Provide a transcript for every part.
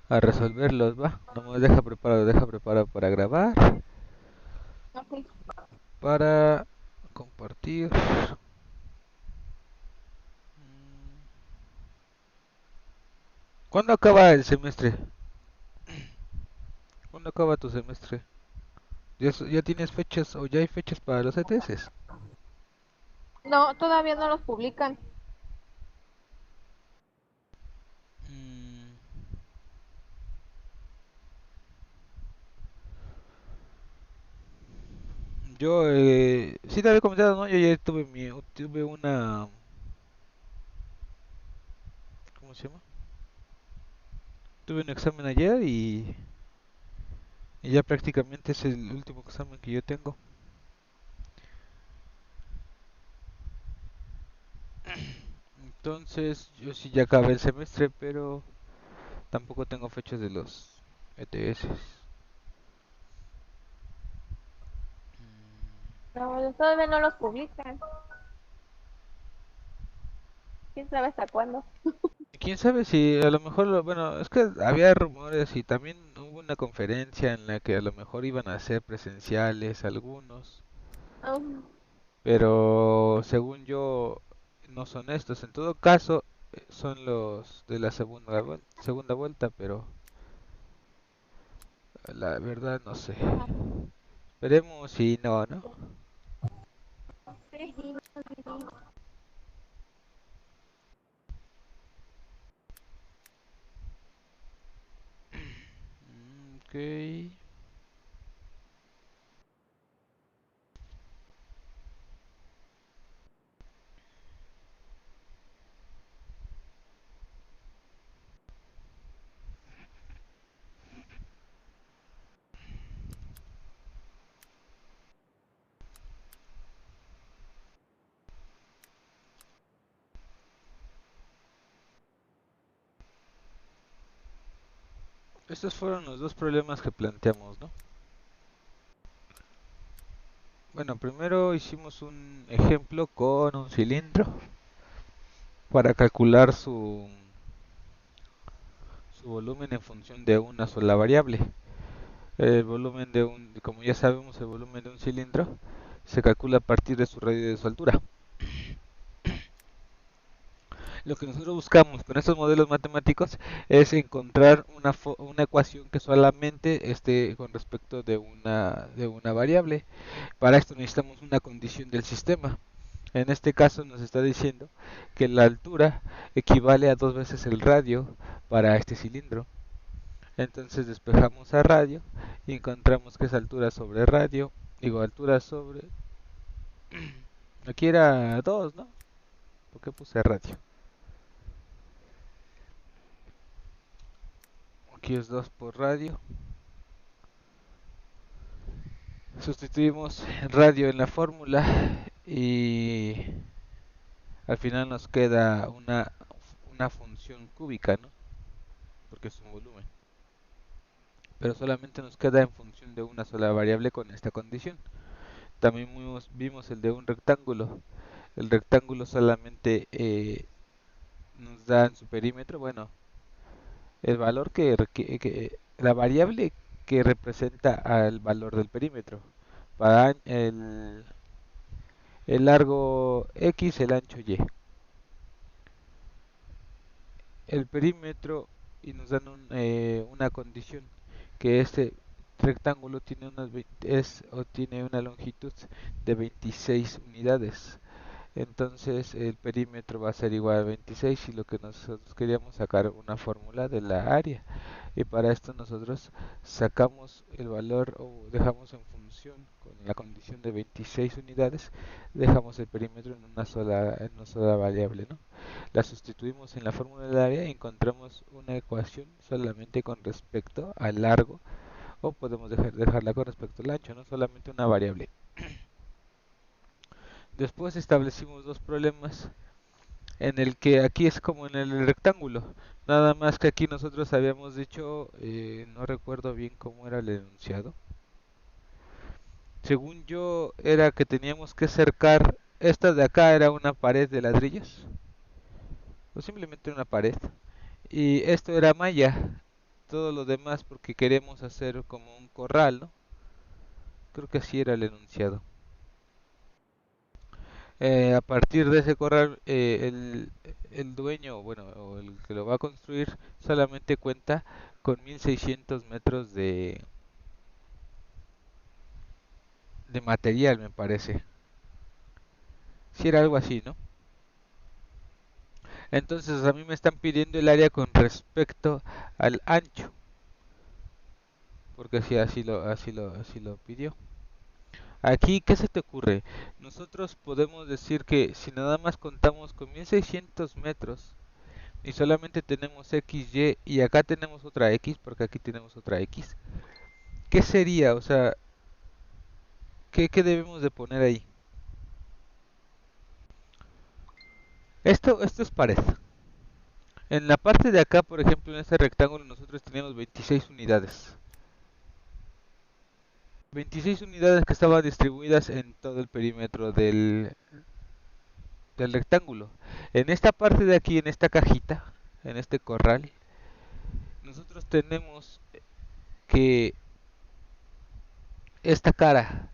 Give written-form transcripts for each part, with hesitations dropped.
a resolverlos, va. No me deja preparado para grabar, Ok. para compartir. ¿Cuándo acaba el semestre? ¿Cuándo acaba tu semestre? ¿Ya tienes fechas o ya hay fechas para los ETS? No, todavía no los publican. Mm, Yo, sí te había comentado, ¿no? Yo ya tuve una, ¿cómo se llama? Tuve un examen ayer y ya prácticamente es el último examen que yo tengo. Entonces, yo sí ya acabé el semestre, pero tampoco tengo fechas de los ETS. No, todavía no los publican. ¿Quién sabe hasta cuándo? Quién sabe si a lo mejor, bueno, es que había rumores y también hubo una conferencia en la que a lo mejor iban a ser presenciales algunos, Ah, pero según yo no son estos. En todo caso, son los de la segunda vuelta, pero la verdad no sé. Esperemos si no, ¿no? sí, sí, sí. Ok. Estos fueron los dos problemas que planteamos, ¿no? Bueno, primero hicimos un ejemplo con un cilindro para calcular su volumen en función de una sola variable. El volumen como ya sabemos, el volumen de un cilindro se calcula a partir de su radio y de su altura. Lo que nosotros buscamos con estos modelos matemáticos es encontrar una ecuación que solamente esté con respecto de una variable. Para esto necesitamos una condición del sistema. En este caso nos está diciendo que la altura equivale a dos veces el radio para este cilindro. Entonces despejamos a radio y encontramos que es altura sobre radio, digo altura sobre... Aquí era 2, ¿no? ¿Por qué puse radio? Aquí es 2 por radio. Sustituimos radio en la fórmula y al final nos queda una función cúbica, ¿no? Porque es un volumen. Pero solamente nos queda en función de una sola variable con esta condición. También vimos el de un rectángulo. El rectángulo solamente nos da en su perímetro, bueno, el valor la variable que representa al valor del perímetro. Para el largo X, el ancho Y. El perímetro y nos dan una condición que este rectángulo tiene o tiene una longitud de 26 unidades. Entonces el perímetro va a ser igual a 26 y lo que nosotros queríamos sacar una fórmula de la área. Y para esto nosotros sacamos el valor o dejamos en función con la condición de 26 unidades, dejamos el perímetro en una sola variable, ¿no? La sustituimos en la fórmula del área y encontramos una ecuación solamente con respecto al largo o podemos dejarla con respecto al ancho, no solamente una variable. Después establecimos dos problemas en el que aquí es como en el rectángulo, nada más que aquí nosotros habíamos dicho, no recuerdo bien cómo era el enunciado. Según yo era que teníamos que cercar, esta de acá era una pared de ladrillos, o simplemente una pared, y esto era malla, todo lo demás porque queremos hacer como un corral, ¿no? Creo que así era el enunciado. A partir de ese corral, el dueño, bueno, o el que lo va a construir, solamente cuenta con 1600 metros de material, me parece. Si era algo así, ¿no? Entonces a mí me están pidiendo el área con respecto al ancho, porque así lo pidió. Aquí, ¿qué se te ocurre? Nosotros podemos decir que si nada más contamos con 1600 metros y solamente tenemos XY y acá tenemos otra X, porque aquí tenemos otra X, ¿qué sería? O sea, ¿qué debemos de poner ahí? Esto es pared. En la parte de acá, por ejemplo, en este rectángulo nosotros tenemos 26 unidades. 26 unidades que estaban distribuidas en todo el perímetro del rectángulo. En esta parte de aquí, en esta cajita, en este corral, nosotros tenemos que esta cara,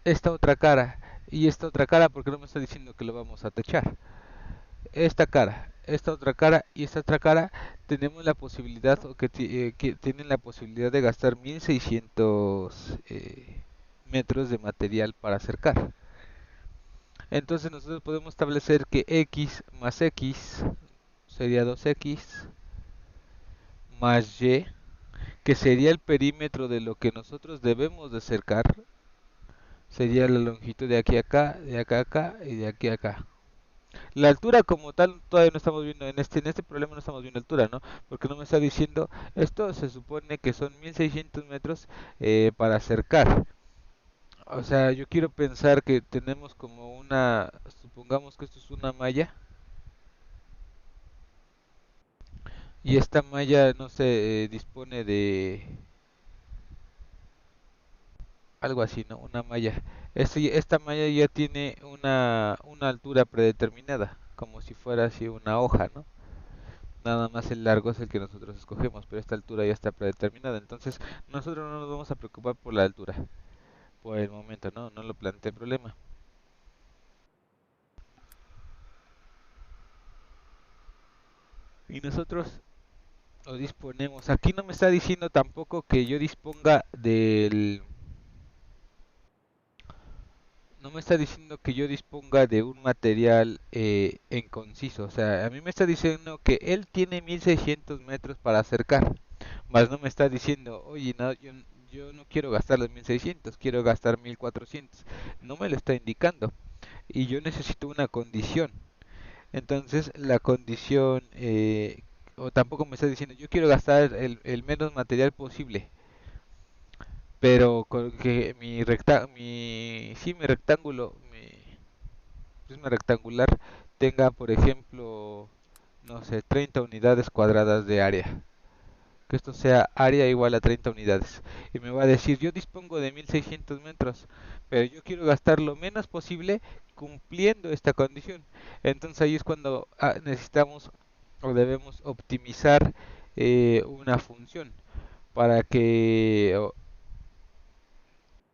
esta otra cara y esta otra cara, porque no me está diciendo que lo vamos a techar. Esta cara, esta otra cara y esta otra cara tenemos la posibilidad o que tienen la posibilidad de gastar 1600 metros de material para acercar. Entonces nosotros podemos establecer que x más x sería 2x más y, que sería el perímetro de lo que nosotros debemos de cercar, sería la longitud de aquí a acá, de acá a acá y de aquí a acá. La altura como tal todavía no estamos viendo, en este problema no estamos viendo altura, ¿no? Porque no me está diciendo, esto se supone que son 1600 metros para acercar. O sea, yo quiero pensar que tenemos como una, supongamos que esto es una malla, y esta malla, no sé, dispone de algo así, ¿no? Una malla. Esta malla ya tiene una altura predeterminada, como si fuera así una hoja, ¿no? Nada más el largo es el que nosotros escogemos, pero esta altura ya está predeterminada. Entonces, nosotros no nos vamos a preocupar por la altura. Por el momento, no, no lo plantea problema. Y nosotros lo disponemos. Aquí no me está diciendo tampoco que yo disponga del... No me está diciendo que yo disponga de un material en conciso. O sea, a mí me está diciendo que él tiene 1600 metros para acercar. Más no me está diciendo, oye, no, yo no quiero gastar los 1600, quiero gastar 1400. No me lo está indicando. Y yo necesito una condición. Entonces, la condición, o tampoco me está diciendo, yo quiero gastar el menos material posible. Pero con que mi rectángulo, mi prisma rectangular tenga, por ejemplo, no sé, 30 unidades cuadradas de área. Que esto sea área igual a 30 unidades. Y me va a decir, yo dispongo de 1600 metros, pero yo quiero gastar lo menos posible cumpliendo esta condición. Entonces ahí es cuando necesitamos o debemos optimizar una función para que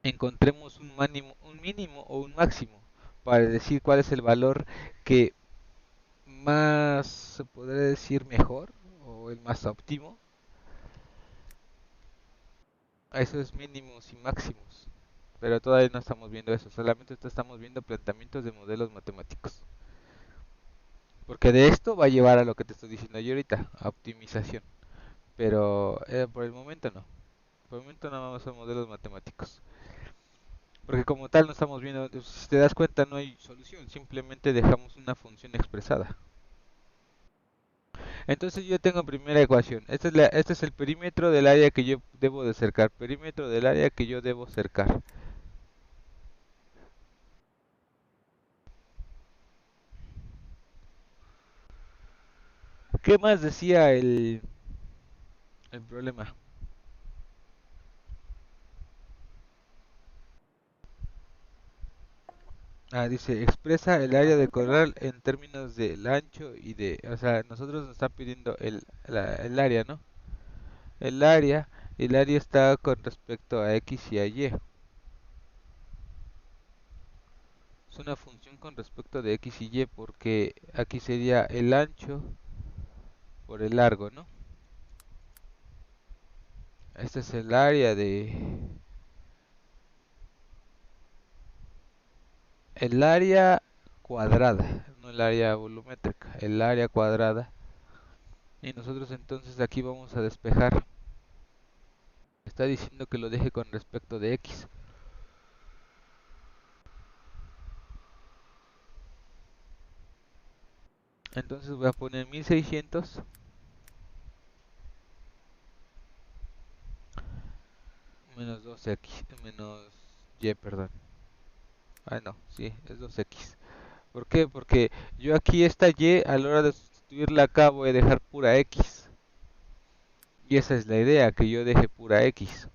encontremos un mínimo o un máximo para decir cuál es el valor que más se podría decir mejor o el más óptimo. Eso es mínimos y máximos. Pero todavía no estamos viendo eso, solamente estamos viendo planteamientos de modelos matemáticos. Porque de esto va a llevar a lo que te estoy diciendo yo ahorita, a optimización. Pero por el momento no. Por el momento no vamos a modelos matemáticos. Porque como tal no estamos viendo, si te das cuenta no hay solución, simplemente dejamos una función expresada. Entonces yo tengo primera ecuación. Este es el perímetro del área que yo debo de cercar. Perímetro del área que yo debo cercar. ¿Qué más decía el problema? Dice, expresa el área de corral en términos del ancho y de... O sea, nosotros nos está pidiendo el área, ¿no? el área, el área está con respecto a X y a Y. Es una función con respecto de X y Y porque aquí sería el ancho por el largo, ¿no? Este es el área el área cuadrada, no el área volumétrica, el área cuadrada. Y nosotros entonces aquí vamos a despejar. Está diciendo que lo deje con respecto de X. Entonces voy a poner 1600 menos 2x, menos y, perdón. Ah, no, sí, es 2x. ¿Por qué? Porque yo aquí esta y a la hora de sustituirla acá voy a dejar pura x. Y esa es la idea, que yo deje pura x.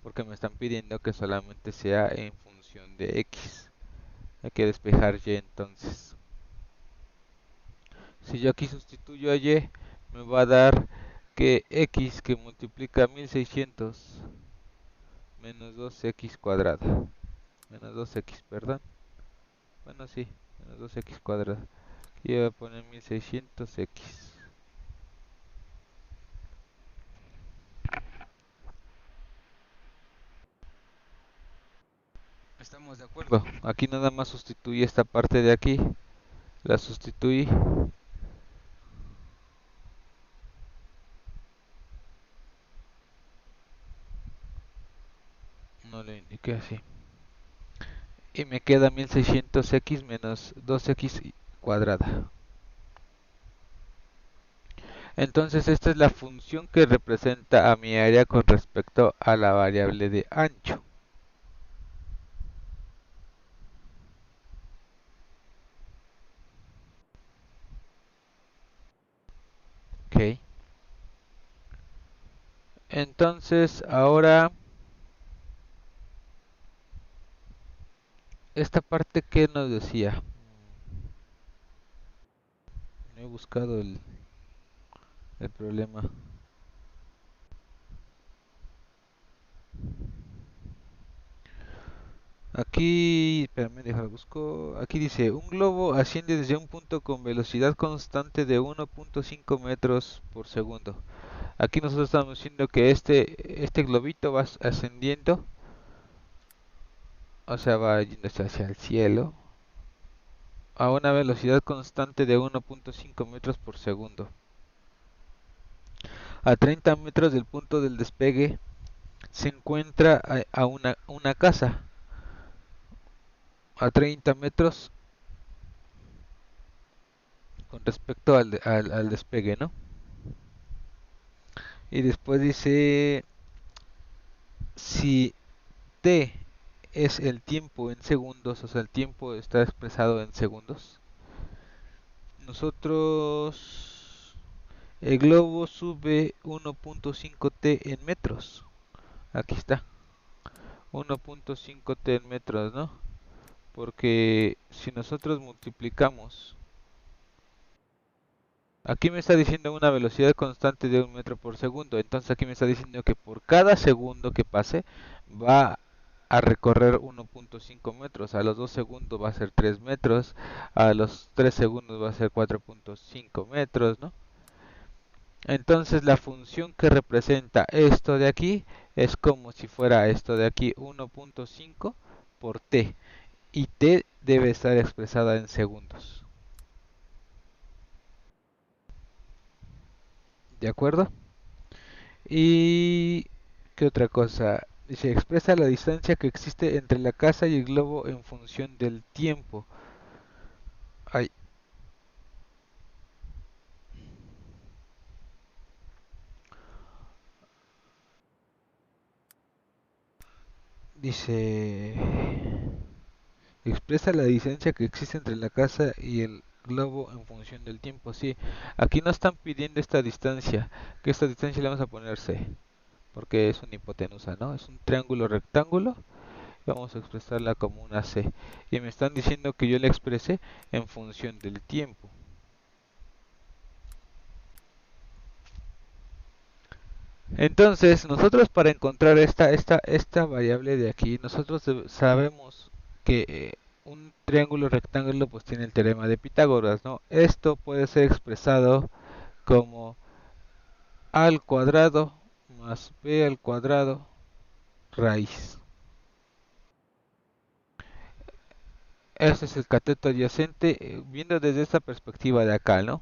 Porque me están pidiendo que solamente sea en función de x. Hay que despejar y entonces. Si yo aquí sustituyo a y, me va a dar que x que multiplica 1600 menos 2x cuadrada. Menos 2x, perdón. Bueno, sí, menos 2x cuadrada. Aquí voy a poner 1600x. Estamos de acuerdo. Aquí nada más sustituí esta parte de aquí. La sustituí. No le indiqué así. Y me queda 1600x menos 2x cuadrada. Entonces esta es la función que representa a mi área con respecto a la variable de ancho. Ok. Entonces ahora esta parte que nos decía. No he buscado el problema. Aquí, espérame, déjalo busco. Aquí dice, un globo asciende desde un punto con velocidad constante de 1.5 metros por segundo. Aquí nosotros estamos diciendo que este globito va ascendiendo, o sea, va yendo hacia el cielo, a una velocidad constante de 1.5 metros por segundo. A 30 metros del punto del despegue se encuentra a una casa. A 30 metros con respecto al despegue, ¿no? Y después dice, si t es el tiempo en segundos, o sea, el tiempo está expresado en segundos, nosotros, el globo sube 1.5t en metros. Aquí está, 1.5t en metros, ¿no? Porque si nosotros multiplicamos, aquí me está diciendo una velocidad constante de 1 metro por segundo, entonces aquí me está diciendo que por cada segundo que pase va a recorrer 1.5 metros, a los 2 segundos va a ser 3 metros, a los 3 segundos va a ser 4.5 metros, ¿no? Entonces la función que representa esto de aquí es como si fuera esto de aquí, 1.5 por t, y t debe estar expresada en segundos. ¿De acuerdo? Y ¿qué otra cosa? Dice, expresa la distancia que existe entre la casa y el globo en función del tiempo. Ay, dice, expresa la distancia que existe entre la casa y el globo en función del tiempo. Sí, aquí no están pidiendo esta distancia, que esta distancia le vamos a poner c, porque es una hipotenusa, ¿no? Es un triángulo rectángulo, vamos a expresarla como una c. Y me están diciendo que yo la expresé en función del tiempo. Entonces, nosotros para encontrar esta variable de aquí, nosotros sabemos que un triángulo rectángulo pues tiene el teorema de Pitágoras, ¿no? Esto puede ser expresado como a al cuadrado más b al cuadrado raíz. Este es el cateto adyacente, viendo desde esta perspectiva de acá, ¿no?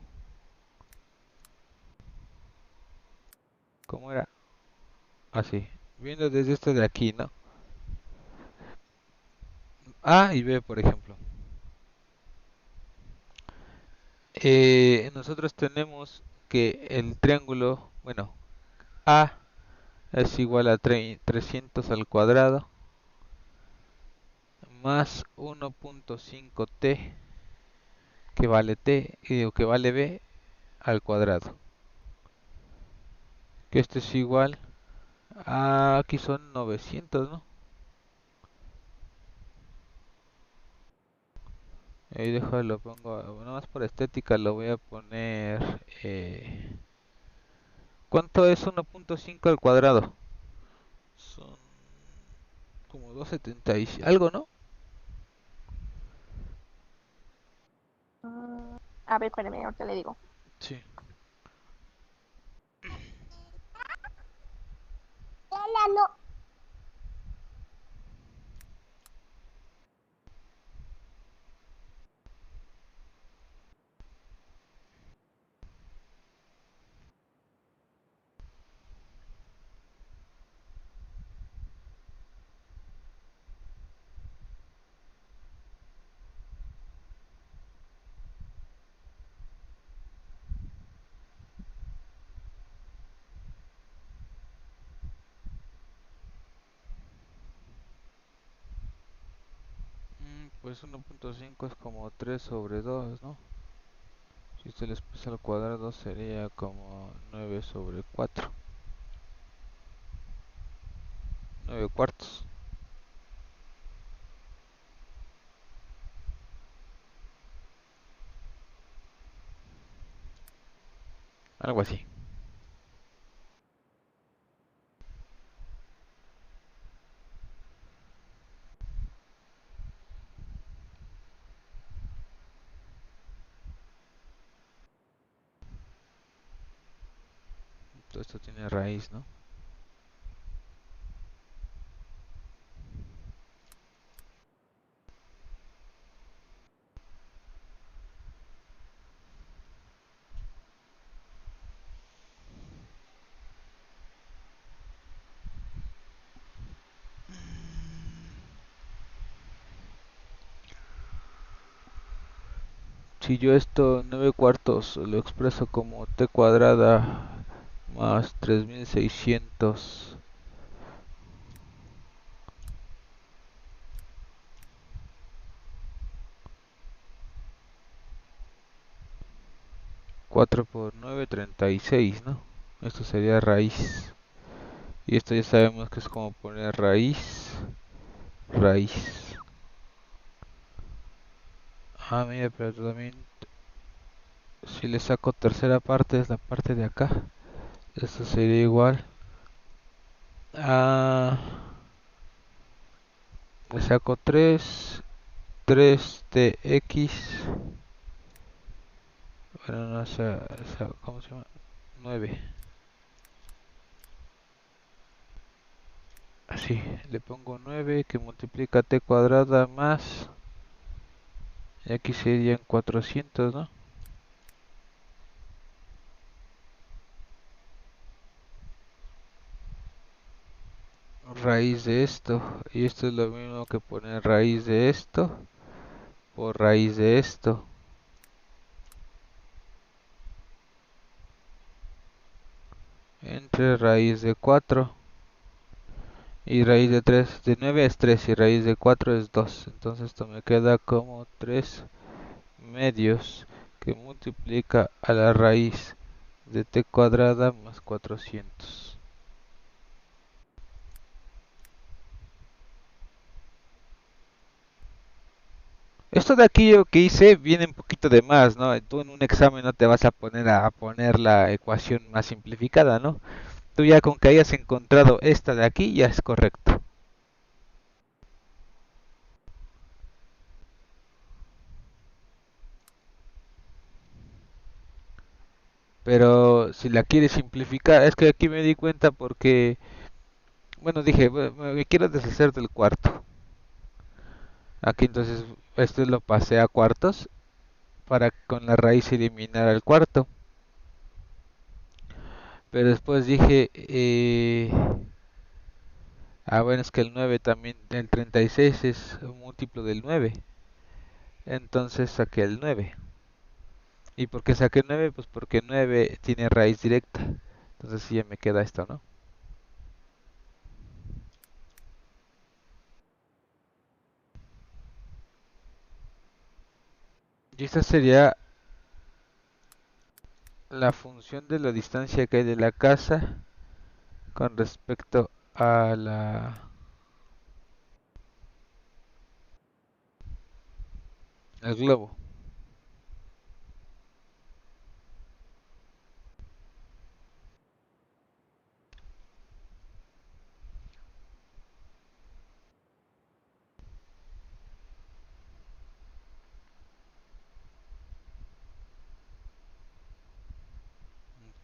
¿Cómo era? Así, viendo desde este de aquí, ¿no? A y B, por ejemplo. Nosotros tenemos que el triángulo, bueno, A es igual a 300 al cuadrado más 1.5t que vale t o que vale b al cuadrado. Que esto es igual a, aquí son 900, ¿no? Ahí dejo, lo pongo, nada más por estética lo voy a poner. ¿Cuánto es 1.5 al cuadrado? Son como 270 y algo, ¿no? A ver, espérame, ahorita le digo. Sí. No. Pues 1.5 es como 3 sobre 2, ¿no? Si se les pasa al cuadrado sería como 9 sobre 4. 9 cuartos. Algo así. Todo esto tiene raíz, ¿no? Si yo esto 9 cuartos lo expreso como t cuadrada más 3600 4 por 9, 36, ¿no? Esto sería raíz. Y esto ya sabemos que es como poner raíz, raíz. Ah, mira, pero también si le saco tercera parte es la parte de acá. Esto sería igual a... Le saco 3 de x. Bueno, no sé, ¿cómo se llama? 9. Así, le pongo 9 que multiplica t cuadrada más... Y aquí serían 400, ¿no? Raíz de esto. Y esto es lo mismo que poner raíz de esto por raíz de esto. Entre raíz de 4 y raíz de 3. De 9 es 3 y raíz de 4 es 2. Entonces esto me queda como 3 medios que multiplica a la raíz de t cuadrada más 400. Esto de aquí yo que hice viene un poquito de más, ¿no? Tú en un examen no te vas a poner a poner la ecuación más simplificada, ¿no? Tú ya con que hayas encontrado esta de aquí ya es correcto. Pero si la quieres simplificar, es que aquí me di cuenta porque, bueno, dije, me quiero deshacer del cuarto. Aquí entonces esto lo pasé a cuartos para con la raíz eliminar al cuarto. Pero después dije, bueno, es que el 9 también, el 36 es un múltiplo del 9. Entonces saqué el 9. ¿Y por qué saqué 9? Pues porque 9 tiene raíz directa. Entonces sí ya me queda esto, ¿no? Y esta sería la función de la distancia que hay de la casa con respecto a al globo.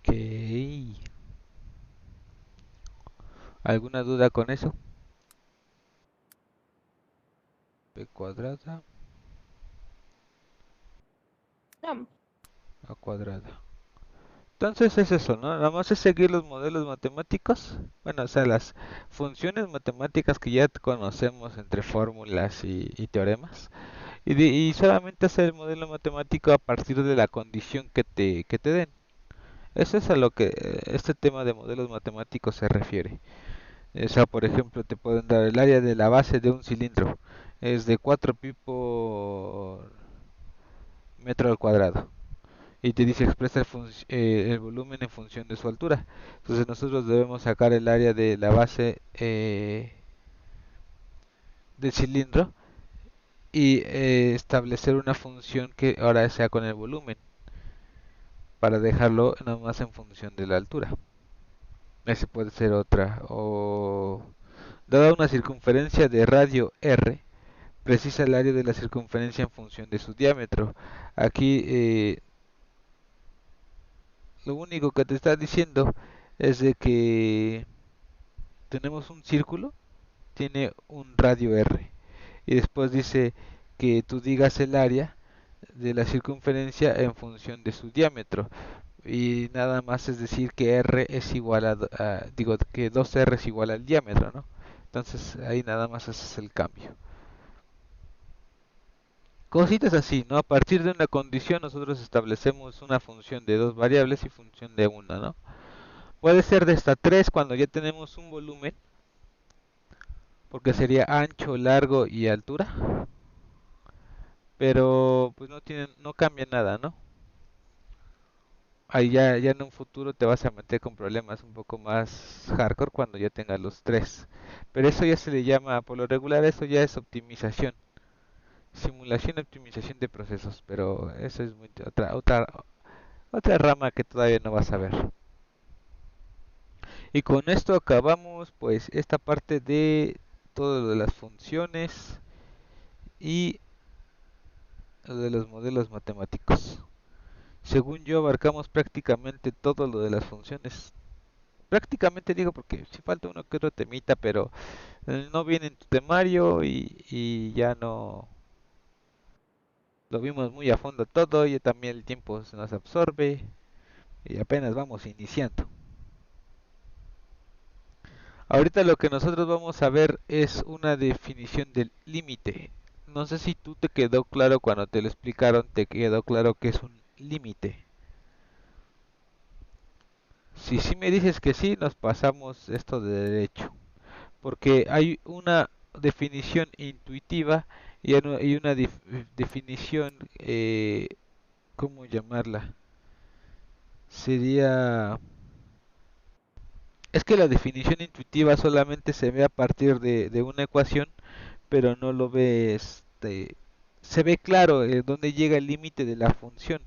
Ok. ¿Alguna duda con eso? B cuadrada No. a cuadrada. Entonces es eso, ¿no? Nada más es seguir los modelos matemáticos. Bueno, o sea, las funciones matemáticas que ya conocemos entre fórmulas y teoremas. Y solamente hacer el modelo matemático a partir de la condición que te den. Eso es a lo que este tema de modelos matemáticos se refiere. O sea, por ejemplo, te pueden dar el área de la base de un cilindro. Es de 4 pi por metro al cuadrado. Y te dice expresa el volumen en función de su altura. Entonces nosotros debemos sacar el área de la base del cilindro y establecer una función que ahora sea con el volumen para dejarlo nada más en función de la altura. Ese puede ser otra. O dada una circunferencia de radio r, precisa el área de la circunferencia en función de su diámetro. Aquí lo único que te está diciendo es de que tenemos un círculo, tiene un radio r. Y después dice que tú digas el área de la circunferencia en función de su diámetro. Y nada más es decir que r es igual digo que 2r es igual al diámetro, ¿no? Entonces ahí nada más haces el cambio. Cositas así, ¿no? A partir de una condición nosotros establecemos una función de dos variables y función de una, ¿no? Puede ser de hasta tres cuando ya tenemos un volumen, porque sería ancho, largo y altura, pero pues no cambia nada, ¿no? Ahí ya en un futuro te vas a meter con problemas un poco más hardcore cuando ya tengas los tres. Pero eso ya se le llama, por lo regular, eso ya es optimización. Simulación y optimización de procesos, pero eso es otra rama que todavía no vas a ver. Y con esto acabamos pues esta parte de todo lo de las funciones y lo de los modelos matemáticos. Según yo abarcamos prácticamente todo lo de las funciones. Prácticamente digo porque si falta uno que otro temita, pero no viene en tu temario y ya no lo vimos muy a fondo todo, y también el tiempo se nos absorbe y apenas vamos iniciando. Ahorita lo que nosotros vamos a ver es una definición del límite. No sé si tú te quedó claro cuando te lo explicaron, te quedó claro que es un límite. Si sí me dices que sí, nos pasamos esto de derecho. Porque hay una definición intuitiva y una definición, ¿cómo llamarla? Sería... Es que la definición intuitiva solamente se ve a partir de una ecuación, pero no lo ve, se ve claro dónde llega el límite de la función.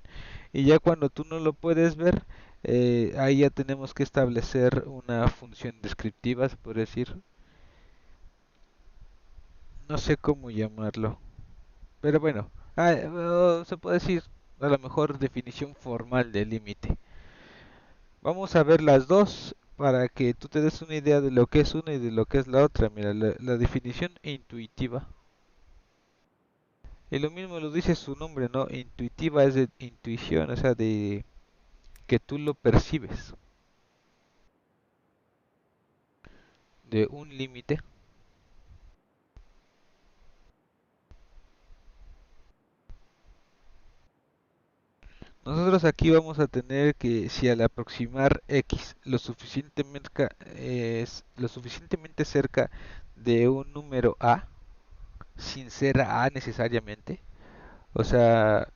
Y ya cuando tú no lo puedes ver, Ahí ya tenemos que establecer una función descriptiva, por decir, no sé cómo llamarlo, pero bueno, se puede decir a lo mejor definición formal del límite. Vamos a ver las dos para que tú te des una idea de lo que es una y de lo que es la otra. Mira, la definición intuitiva. Y lo mismo lo dice su nombre, ¿no? Intuitiva es de intuición, o sea, de que tú lo percibes, de un límite. Nosotros aquí vamos a tener que si al aproximar x lo suficientemente cerca de un número a, sin ser a necesariamente, o sea,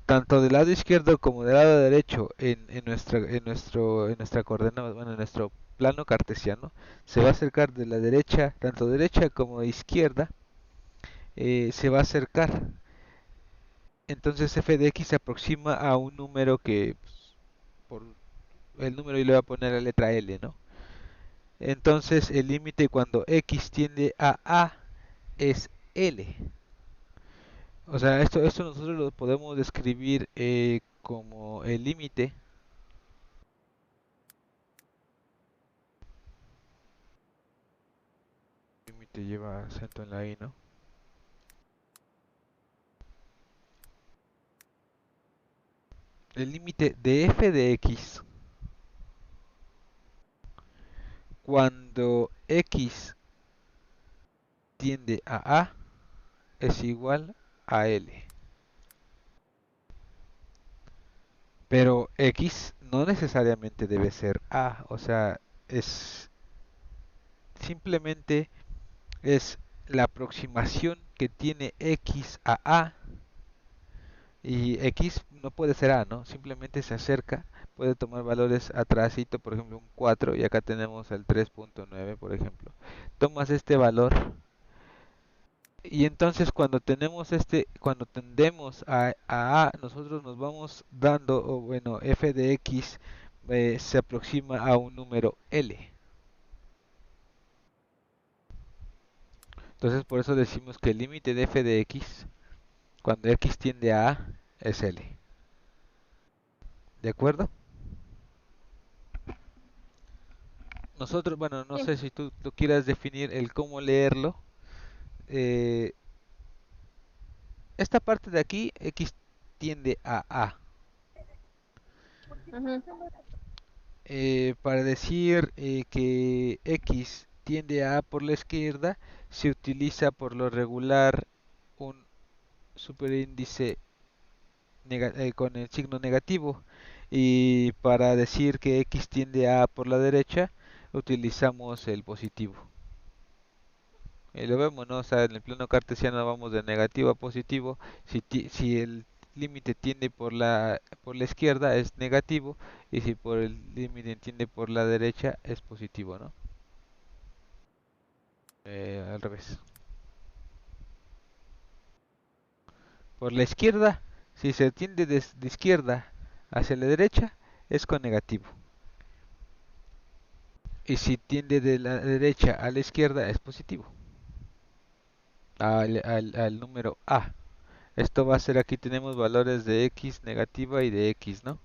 tanto del lado izquierdo como del lado derecho en nuestra coordenada, bueno, en nuestro plano cartesiano, se va a acercar de la derecha, tanto derecha como izquierda, se va a acercar. Entonces f de x se aproxima a un número que, pues, por el número y le voy a poner la letra L, ¿no? Entonces el límite cuando x tiende a es L. O sea, esto nosotros lo podemos describir como el límite. El límite lleva acento en la I, ¿no? El límite de f de x cuando x tiende a es igual a L. Pero x no necesariamente debe ser a, o sea, es simplemente es la aproximación que tiene x a y x no puede ser a, ¿no? Simplemente se acerca, puede tomar valores atrásito, por ejemplo un 4 y acá tenemos el 3.9, por ejemplo. Tomas este valor y entonces cuando tendemos a, nosotros nos vamos dando, o bueno, f de x se aproxima a un número L. Entonces por eso decimos que el límite de f de x, cuando x tiende a es L. ¿De acuerdo? Nosotros, bueno, no Sí. sé si tú quieras definir el cómo leerlo. Eh, esta parte de aquí, x tiende a A. Ujú. Para decir que x tiende a A por la izquierda, se utiliza por lo regular un superíndice con el signo negativo. Y para decir que x tiende a A por la derecha, utilizamos el positivo. Y lo vemos, ¿no? O sea, en el plano cartesiano vamos de negativo a positivo. Si el límite tiende por la izquierda es negativo y si por el límite tiende por la derecha es positivo, ¿no? Al revés. Por la izquierda, si se tiende de izquierda hacia la derecha es con negativo. Y si tiende de la derecha a la izquierda es positivo. Al número A. Esto va a ser, aquí tenemos valores de x negativa y de x, ¿no?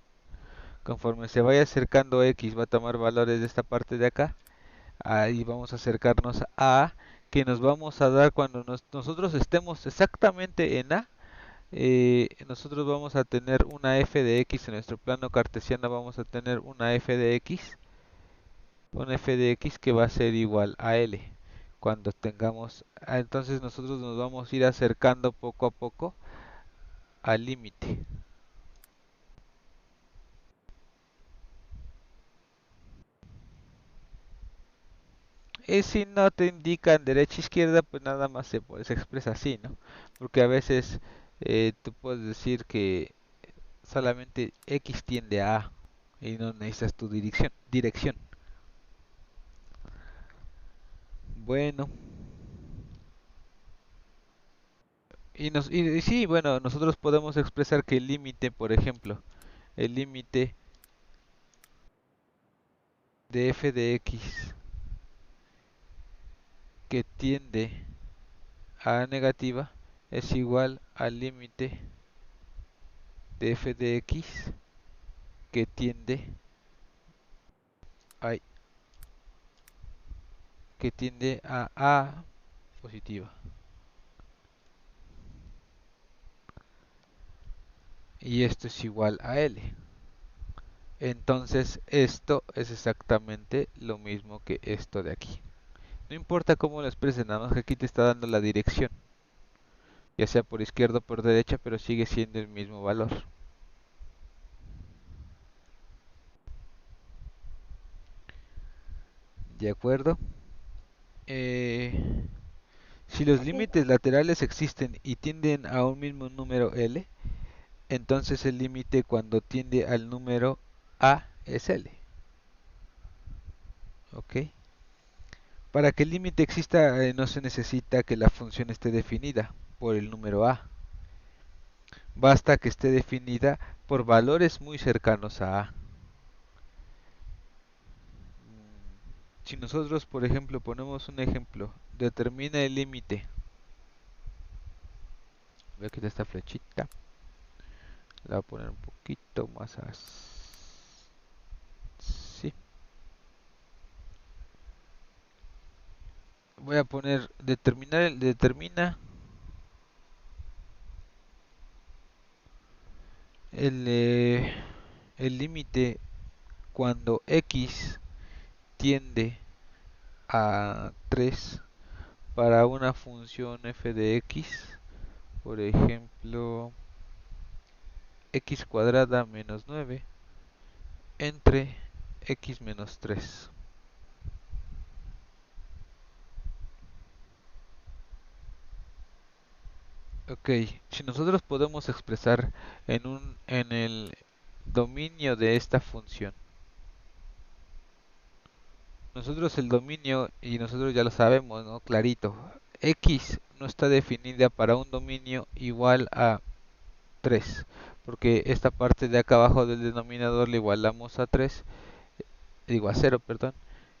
Conforme se vaya acercando x va a tomar valores de esta parte de acá. Ahí vamos a acercarnos a que nos vamos a dar cuando nosotros estemos exactamente en A. Nosotros vamos a tener una f de x en nuestro plano cartesiano, vamos a tener una f de x que va a ser igual a L. Cuando tengamos, entonces nosotros nos vamos a ir acercando poco a poco al límite. Y si no te indican derecha e izquierda, pues nada más se expresa así, ¿no? Porque a veces tú puedes decir que solamente X tiende a A y no necesitas tu dirección. Bueno, y sí, bueno, nosotros podemos expresar que el límite, por ejemplo, el límite de f de x que tiende a negativa es igual al límite de f de x que tiende a, a positiva. Y esto es igual a L. Entonces esto es exactamente lo mismo que esto de aquí. No importa cómo lo expresen, nada más que aquí te está dando la dirección, ya sea por izquierda o por derecha, pero sigue siendo el mismo valor. ¿De acuerdo? Si los Sí. límites laterales existen y tienden a un mismo número L, entonces el límite cuando tiende al número A es L. ¿Ok? Para que el límite exista no se necesita que la función esté definida por el número A. Basta que esté definida por valores muy cercanos a A. Si nosotros, por ejemplo, ponemos un ejemplo, determina el límite. Voy a quitar esta flechita. La voy a poner un poquito más así. Voy a poner determina el el límite cuando x tiende a 3 para una función f de x, por ejemplo, x cuadrada menos 9 entre x menos 3. Ok, si nosotros podemos expresar en el dominio de esta función, nosotros el dominio, y nosotros ya lo sabemos, ¿no? Clarito, x no está definida para un dominio igual a 3, porque esta parte de acá abajo del denominador le igualamos a 3, digo a 0, perdón,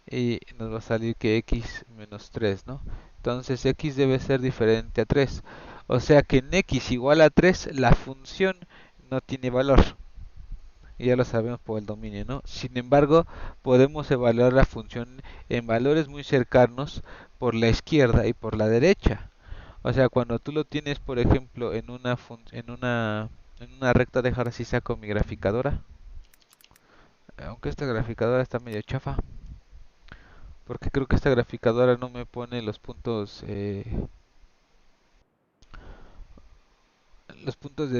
y nos va a salir que x menos 3, ¿no? Entonces x debe ser diferente a 3, o sea que en x igual a 3 la función no tiene valor, y ya lo sabemos por el dominio, ¿no? Sin embargo, podemos evaluar la función en valores muy cercanos por la izquierda y por la derecha. O sea, cuando tú lo tienes, por ejemplo, en una recta, dejar así saco mi graficadora, aunque esta graficadora está medio chafa, porque creo que esta graficadora no me pone los puntos de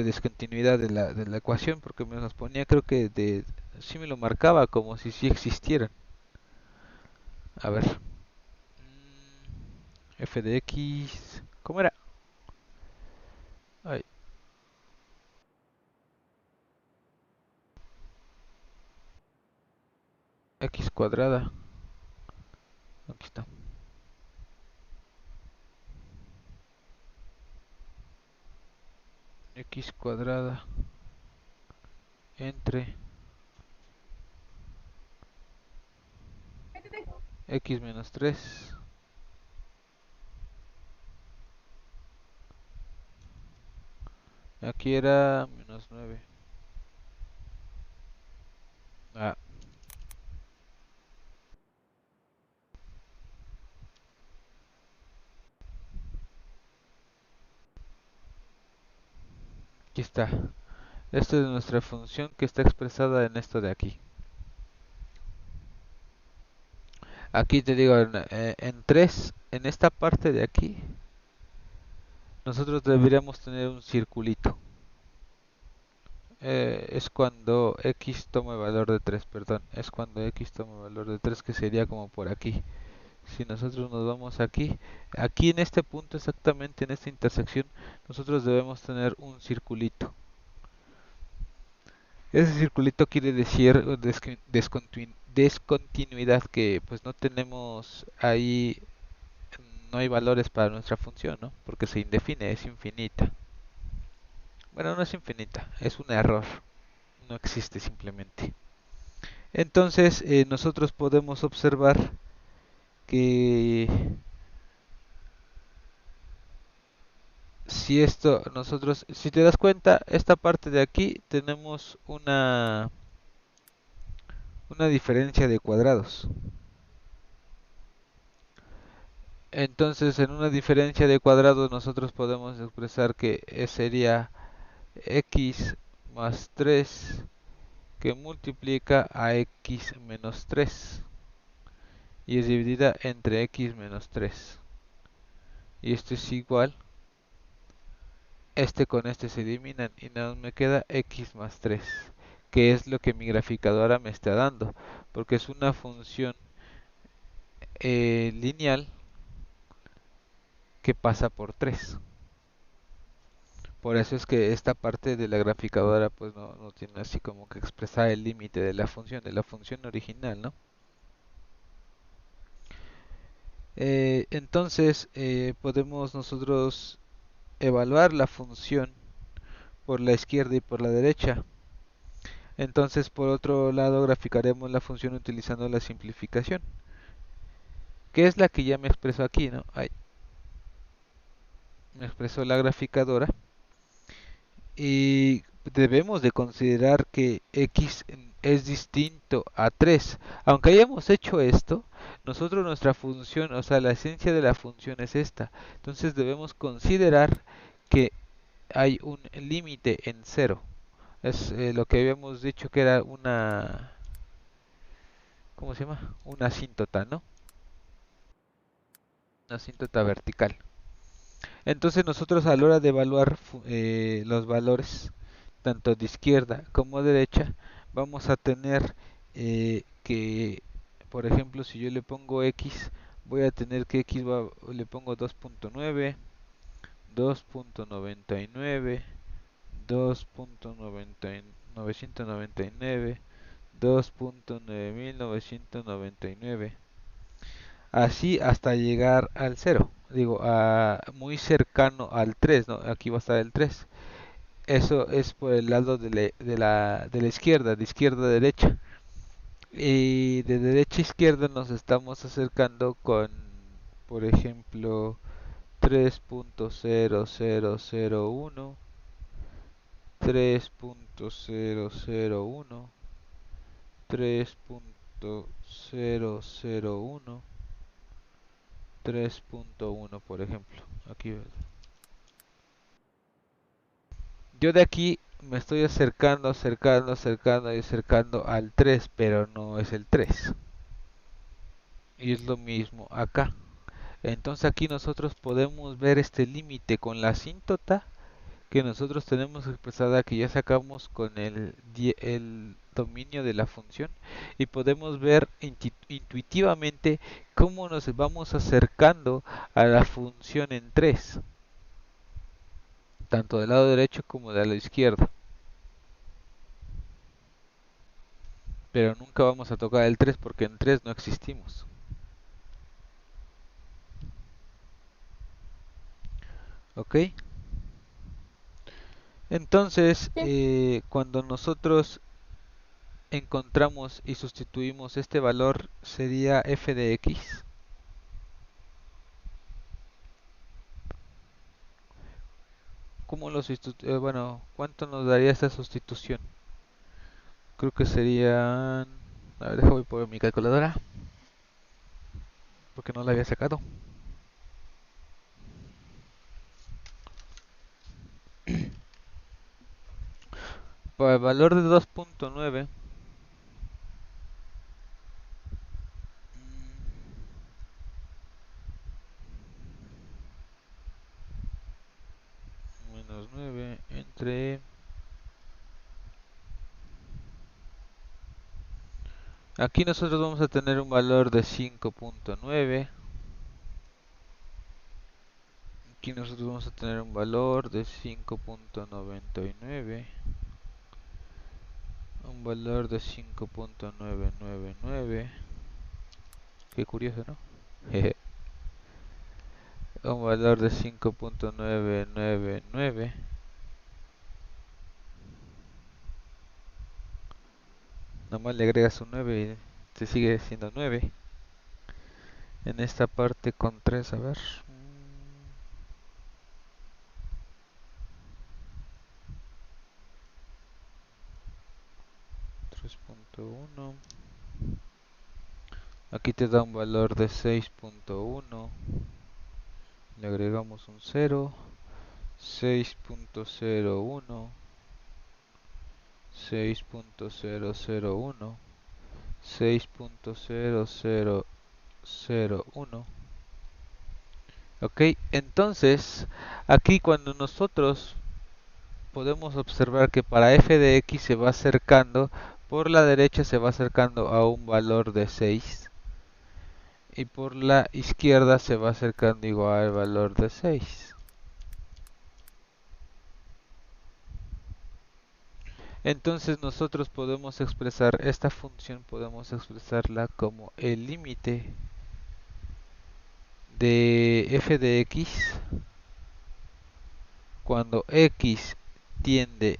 discontinuidad de la ecuación, porque me los ponía, creo que sí me lo marcaba como si sí existieran. A ver, f de x, ¿cómo era? Ay, x cuadrada, aquí está, x cuadrada entre x menos 3. Aquí era menos 9. Ah, aquí está. Esta es nuestra función que está expresada en esto de aquí. Aquí te digo, en 3, en esta parte de aquí, nosotros deberíamos tener un circulito. Es cuando x toma el valor de 3, perdón. Es cuando x toma el valor de 3, que sería como por aquí. Si nosotros nos vamos aquí, aquí en este punto exactamente, en esta intersección, nosotros debemos tener un circulito. Ese circulito quiere decir descontinuidad, que pues no tenemos ahí, no hay valores para nuestra función, ¿no? Porque se indefine, es infinita. Bueno, no es infinita, es un error, no existe simplemente. Entonces nosotros podemos observar que si te das cuenta, esta parte de aquí tenemos una diferencia de cuadrados. Entonces, en una diferencia de cuadrados nosotros podemos expresar que sería x más 3 que multiplica a x menos 3 y es dividida entre x menos 3. Y esto es igual, este con este se eliminan y nada más me queda x más 3, que es lo que mi graficadora me está dando, porque es una función lineal que pasa por 3. Por eso es que esta parte de la graficadora pues no tiene así como que expresar el límite de la función original, ¿no? Entonces podemos nosotros evaluar la función por la izquierda y por la derecha. Entonces por otro lado graficaremos la función utilizando la simplificación, que es la que ya me expresó aquí, ¿no? Ahí me expresó la graficadora. Y debemos de considerar que x es distinto a 3. Aunque hayamos hecho esto, nosotros nuestra función, o sea, la esencia de la función es esta. Entonces debemos considerar que hay un límite en cero. Es lo que habíamos dicho que era una, ¿cómo se llama? Una asíntota, ¿no? Una asíntota vertical. Entonces nosotros a la hora de evaluar los valores, tanto de izquierda como derecha, vamos a tener que, por ejemplo, si yo le pongo x, voy a tener que le pongo 2.9, 2.99, 2.999, 2.9999, así hasta llegar al cero. Digo, muy cercano al 3, ¿no? Aquí va a estar el 3. Eso es por el lado de la izquierda, de izquierda a derecha. Y de derecha a izquierda nos estamos acercando con, por ejemplo, 3.0001, 3.001, 3.001, 3.1, por ejemplo. Aquí yo de aquí me estoy acercando, acercando, acercando y acercando al 3, pero no es el 3. Y es lo mismo acá. Entonces aquí nosotros podemos ver este límite con la asíntota que nosotros tenemos expresada, que ya sacamos con el dominio de la función, y podemos ver intuitivamente cómo nos vamos acercando a la función en 3, tanto del lado derecho como del lado izquierdo. Pero nunca vamos a tocar el 3 porque en 3 no existimos. ¿Ok? Entonces, Sí. cuando nosotros encontramos y sustituimos este valor, sería f de x. ¿Cómo lo bueno, ¿cuánto nos daría esta sustitución? Creo que serían... A ver, déjame poner mi calculadora, porque no la había sacado. Para el valor de 2.9, menos 9 entre... Aquí nosotros vamos a tener un valor de 5.9. Aquí nosotros vamos a tener un valor de 5.99. Un valor de 5.999. Qué curioso, ¿no? Un valor de 5.999. Nomás le agregas un 9 y te sigue siendo 9. En esta parte con 3, a ver. 3.1. Aquí te da un valor de 6.1. Le agregamos un 0. 6.01. 6.001. 6.0001. Ok, entonces aquí cuando nosotros podemos observar que para f de x se va acercando, por la derecha se va acercando a un valor de 6 y por la izquierda se va acercando igual al valor de 6. Entonces nosotros podemos expresar esta función, podemos expresarla como el límite de f de x cuando x tiende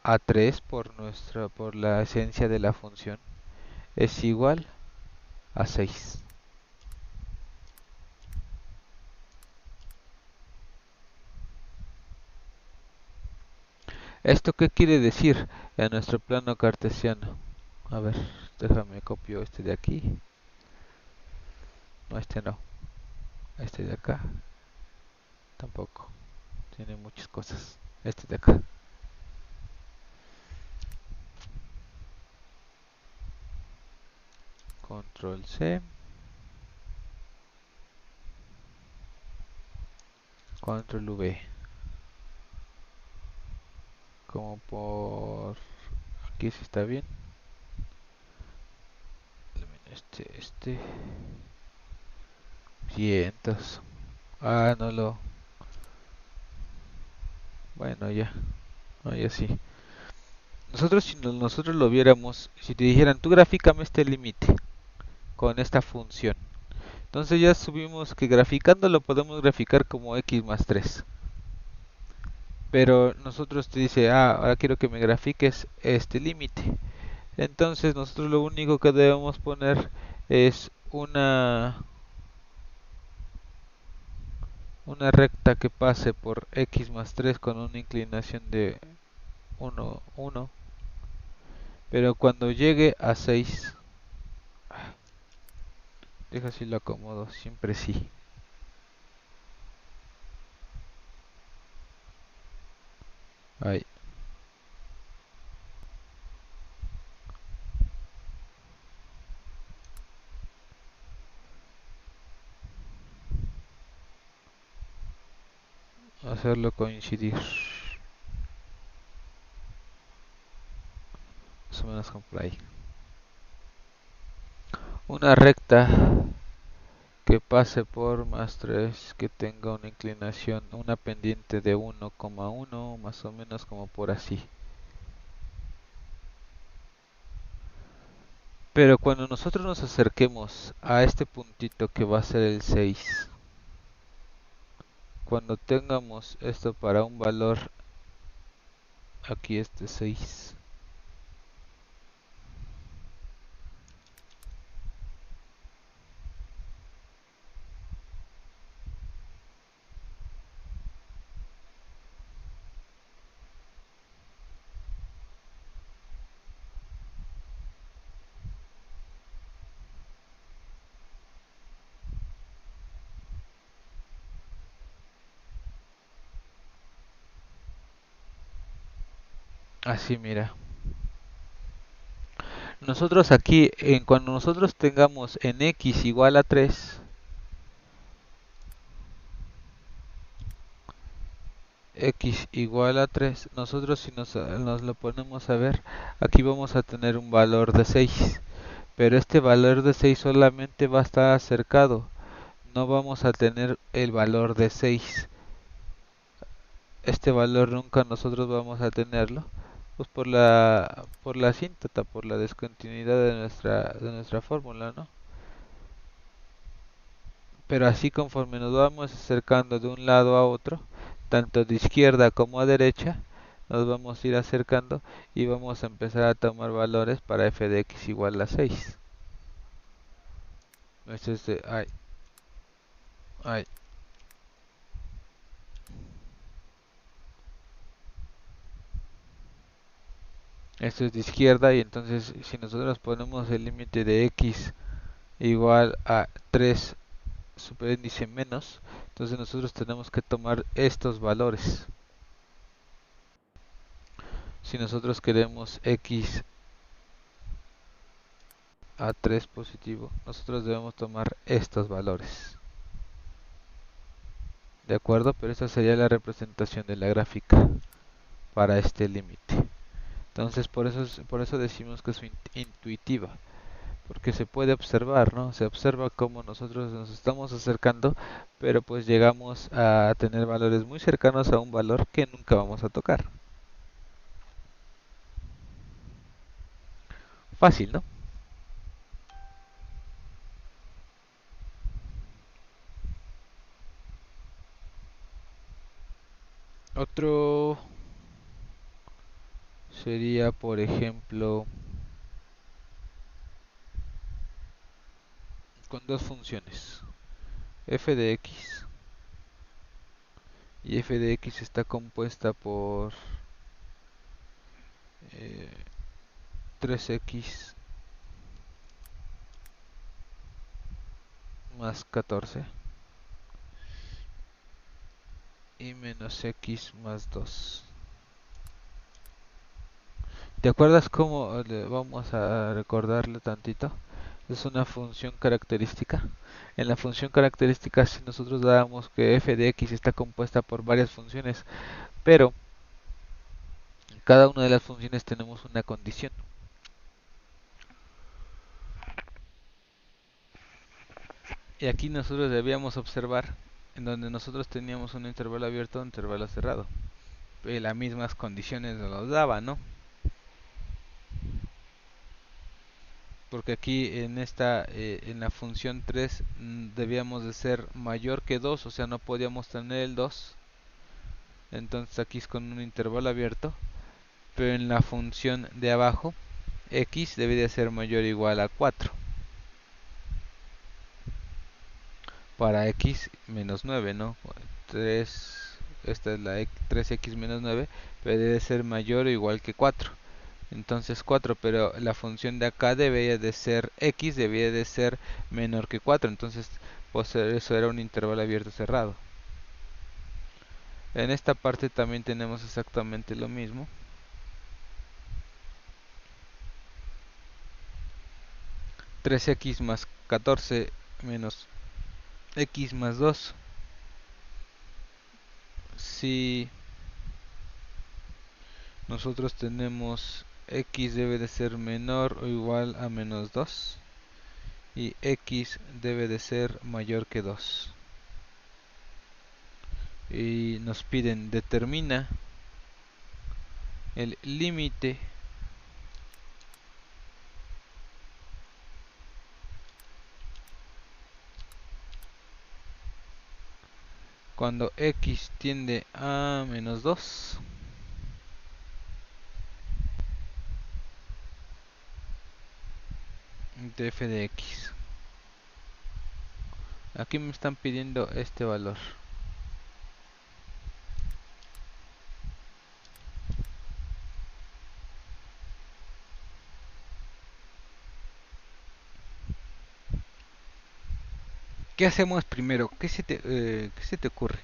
a 3 por la esencia de la función es igual a 6. ¿Esto qué quiere decir en nuestro plano cartesiano? A ver, déjame copio este de aquí. No, este no. Este de acá tampoco. Tiene muchas cosas. Este de acá. Control C. Control V. Como por aquí sí está bien. Este. Vientos. Ah, no lo. Bueno, ya. No, ya sí. Nosotros lo viéramos, si te dijeran, tú grafícame este límite con esta función. Entonces ya subimos que graficando lo podemos graficar como x más 3. Pero nosotros te dice, ahora quiero que me grafiques este límite. Entonces nosotros lo único que debemos poner es una recta que pase por x más 3 con una inclinación de 1, 1. Pero cuando llegue a 6, deja si lo acomodo, siempre sí. Ahí. Hacerlo coincidir. Más o menos como por ahí. Una recta que pase por más 3, que tenga una inclinación, una pendiente de 1,1, más o menos como por así. Pero cuando nosotros nos acerquemos a este puntito que va a ser el 6, cuando tengamos esto para un valor, aquí este 6, así mira. Nosotros aquí, cuando nosotros tengamos en x igual a 3, x igual a 3, nosotros si nos lo ponemos a ver, aquí vamos a tener un valor de 6, pero este valor de 6 solamente va a estar acercado, no vamos a tener el valor de 6. Este valor nunca nosotros vamos a tenerlo, pues por la asíntota, por la discontinuidad de nuestra fórmula, ¿no? Pero así conforme nos vamos acercando de un lado a otro, tanto de izquierda como a derecha, nos vamos a ir acercando y vamos a empezar a tomar valores para f de x igual a 6. Esto es de, ay, esto es de izquierda, y entonces si nosotros ponemos el límite de x igual a 3 superíndice menos, entonces nosotros tenemos que tomar estos valores. Si nosotros queremos x a 3 positivo, nosotros debemos tomar estos valores. ¿De acuerdo? Pero esta sería la representación de la gráfica para este límite. Entonces por eso decimos que es intuitiva, porque se puede observar, ¿no? Se observa cómo nosotros nos estamos acercando, pero pues llegamos a tener valores muy cercanos a un valor que nunca vamos a tocar. Fácil, ¿no? Otro sería, por ejemplo, con dos funciones, f de x, y f de x está compuesta por 3x más 14 y menos x más 2. ¿Te acuerdas cómo vamos a recordarle tantito? Es una función característica. En la función característica, si nosotros dábamos que f de x está compuesta por varias funciones, pero en cada una de las funciones tenemos una condición. Y aquí nosotros debíamos observar en donde nosotros teníamos un intervalo abierto, un intervalo cerrado. Las mismas condiciones nos los daba, ¿no? Porque aquí en en la función 3 debíamos de ser mayor que 2, o sea, no podíamos tener el 2. Entonces aquí es con un intervalo abierto, pero en la función de abajo x debe de ser mayor o igual a 4 para x menos 9, ¿no? 3, esta es la 3x menos 9, pero debe ser mayor o igual que 4. Entonces 4, pero la función de acá debería de ser x, debería de ser menor que 4, entonces pues eso era un intervalo abierto cerrado. En esta parte también tenemos exactamente lo mismo. 3x más 14 menos x más 2. Si nosotros tenemos x debe de ser menor o igual a menos 2 y x debe de ser mayor que 2. Y nos piden determina el límite cuando x tiende a menos 2 de f de x. Aquí me están pidiendo este valor. ¿Qué hacemos primero? ¿Qué se te ocurre?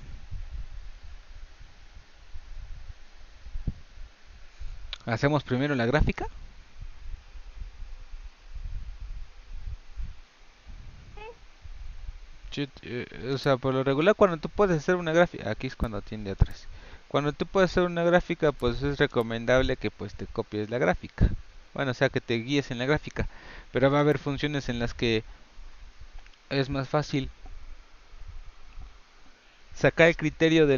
¿Hacemos primero la gráfica? O sea, por lo regular cuando tú puedes hacer una gráfica, aquí es cuando tiende a 3. Cuando tú puedes hacer una gráfica, pues es recomendable que pues te copies la gráfica. Bueno, o sea, que te guíes en la gráfica. Pero va a haber funciones en las que es más fácil sacar el criterio de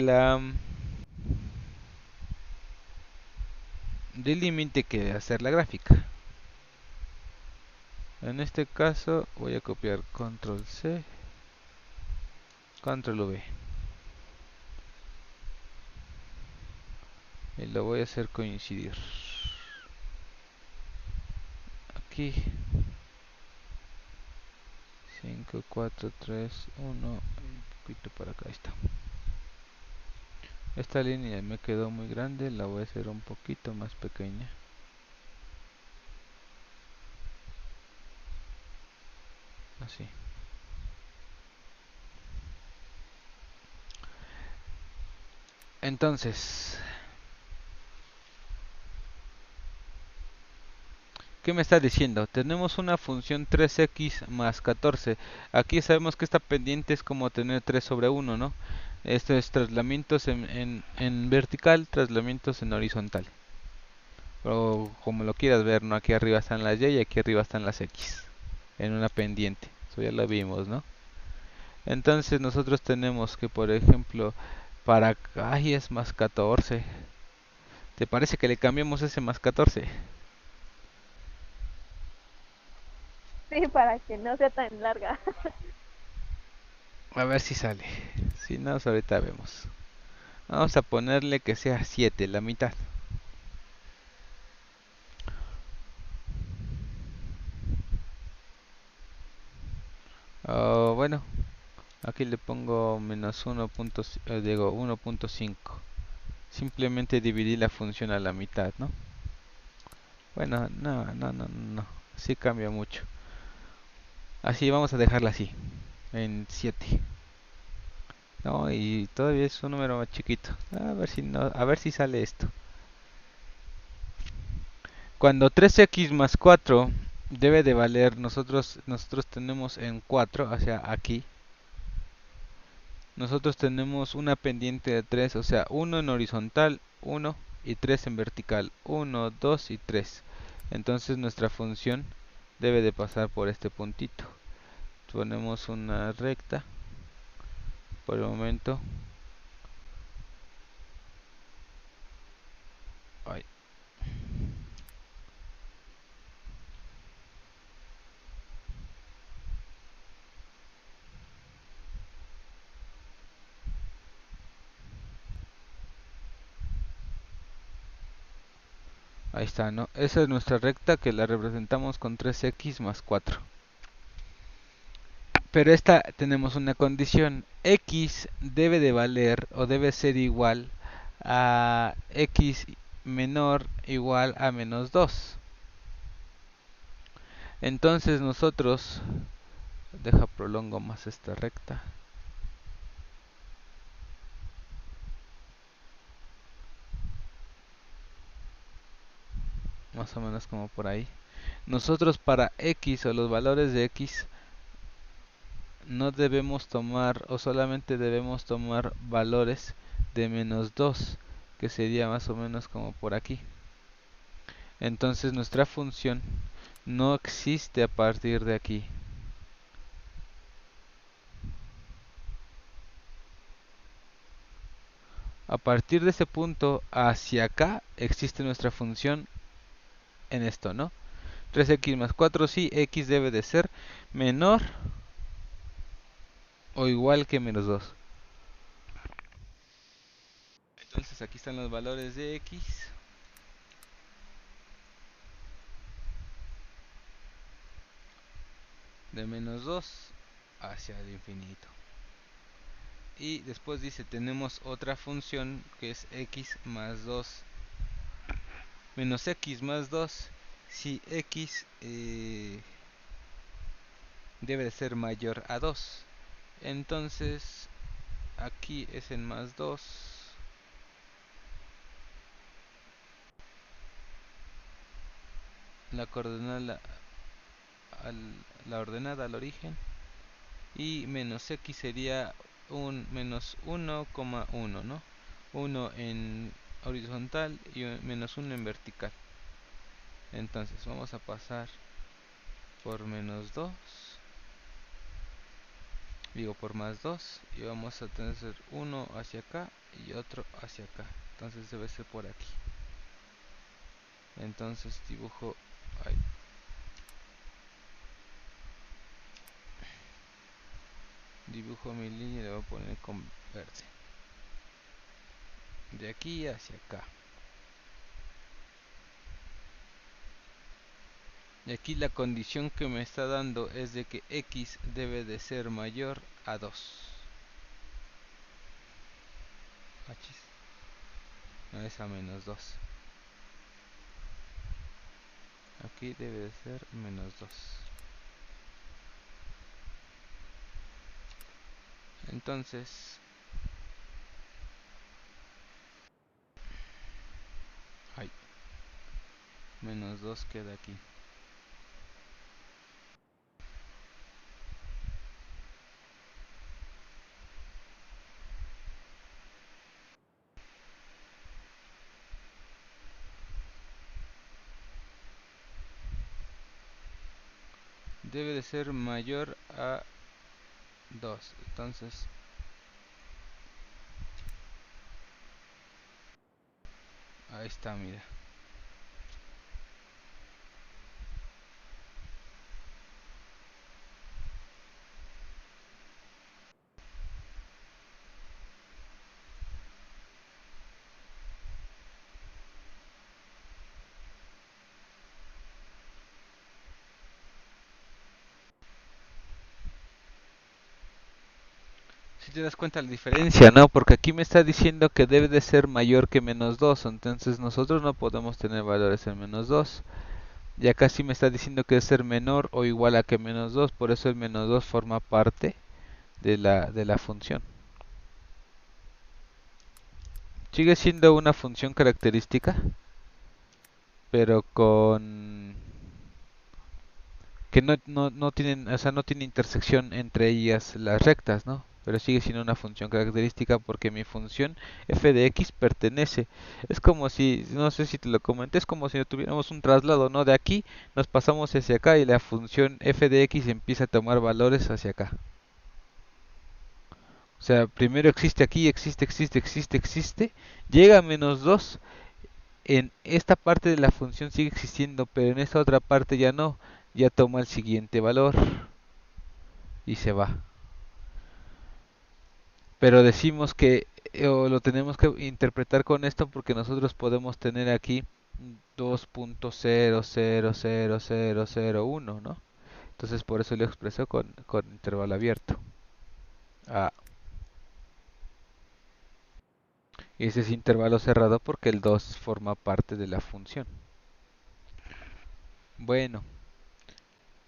del límite que hacer la gráfica. En este caso voy a copiar control C, control V. y lo voy a hacer coincidir aquí. 5, 4, 3, 1, un poquito para acá. Ahí está. Esta línea me quedó muy grande, la voy a hacer un poquito más pequeña. Así. Entonces, ¿qué me está diciendo? Tenemos una función 3x más 14. Aquí sabemos que esta pendiente es como tener 3 sobre 1, ¿no? Esto es traslamientos en vertical, traslamientos en horizontal. O como lo quieras ver, ¿no? Aquí arriba están las y y aquí arriba están las x. En una pendiente. Eso ya lo vimos, ¿no? Entonces nosotros tenemos que, por ejemplo, para... Ay, es más 14. ¿Te parece que le cambiamos ese más 14? Sí, para que no sea tan larga. A ver si sale. Si no, ahorita vemos. Vamos a ponerle que sea 7, la mitad. Bueno, aquí le pongo menos 1. Digo 1.5. Simplemente dividí la función a la mitad, ¿no? Bueno, no. Sí cambia mucho. Así vamos a dejarla así, en 7. No, y todavía es un número más chiquito. A ver si no, a ver si sale esto. Cuando 3x más 4 debe de valer, nosotros tenemos en 4, hacia aquí. Nosotros tenemos una pendiente de 3, o sea, 1 en horizontal, 1 y 3 en vertical, 1, 2 y 3. Entonces nuestra función debe de pasar por este puntito. Ponemos una recta por el momento. Ay. Ahí está, ¿no? Esa es nuestra recta que la representamos con 3x más 4. Pero esta tenemos una condición. X debe de valer o debe ser igual a x menor igual a menos 2. Entonces nosotros, deja prolongo más esta recta. Más o menos como por ahí. Nosotros para x o los valores de x no debemos tomar o solamente debemos tomar valores de menos 2, que sería más o menos como por aquí. Entonces nuestra función no existe a partir de aquí. A partir de ese punto hacia acá existe nuestra función en esto, ¿no? 3x más 4, sí, x debe de ser menor o igual que menos 2. Entonces aquí están los valores de x. De menos 2 hacia el infinito. Y después dice, tenemos otra función que es x más 2 menos x más 2 si x debe de ser mayor a 2. Entonces aquí es en más 2. La coordenada la ordenada al origen. Y menos x sería un menos 1,1, ¿no? 1 en horizontal y menos 1 en vertical. Entonces vamos a pasar por menos 2, digo por más 2, y vamos a tener uno hacia acá y otro hacia acá. Entonces debe ser por aquí. Entonces dibujo ahí. Dibujo mi línea y le voy a poner con verde. De aquí hacia acá. Y aquí la condición que me está dando es de que x debe de ser mayor a 2. Achis. No es a menos 2. Aquí debe de ser menos 2. Entonces, ay, menos 2 queda aquí. Debe de ser mayor a 2. Entonces, ahí está, mira. Si te das cuenta la diferencia, ¿no? Porque aquí me está diciendo que debe de ser mayor que menos 2. Entonces nosotros no podemos tener valores en menos 2. Y acá sí me está diciendo que debe ser menor o igual a que menos 2. Por eso el menos 2 forma parte de la función. Sigue siendo una función característica, pero con que no tienen, o sea, no tiene intersección entre ellas las rectas, ¿no? Pero sigue siendo una función característica porque mi función f de x pertenece. Es como si, no sé si te lo comenté, es como si tuviéramos un traslado, ¿no? De aquí nos pasamos hacia acá y la función f de x empieza a tomar valores hacia acá. O sea, primero existe aquí, existe, llega a menos 2. En esta parte de la función sigue existiendo, pero en esta otra parte ya no. Ya toma el siguiente valor y se va. Pero decimos que o lo tenemos que interpretar con esto porque nosotros podemos tener aquí 2.000001, ¿no? Entonces por eso lo expreso con intervalo abierto. Ah, y ese es intervalo cerrado porque el 2 forma parte de la función. Bueno,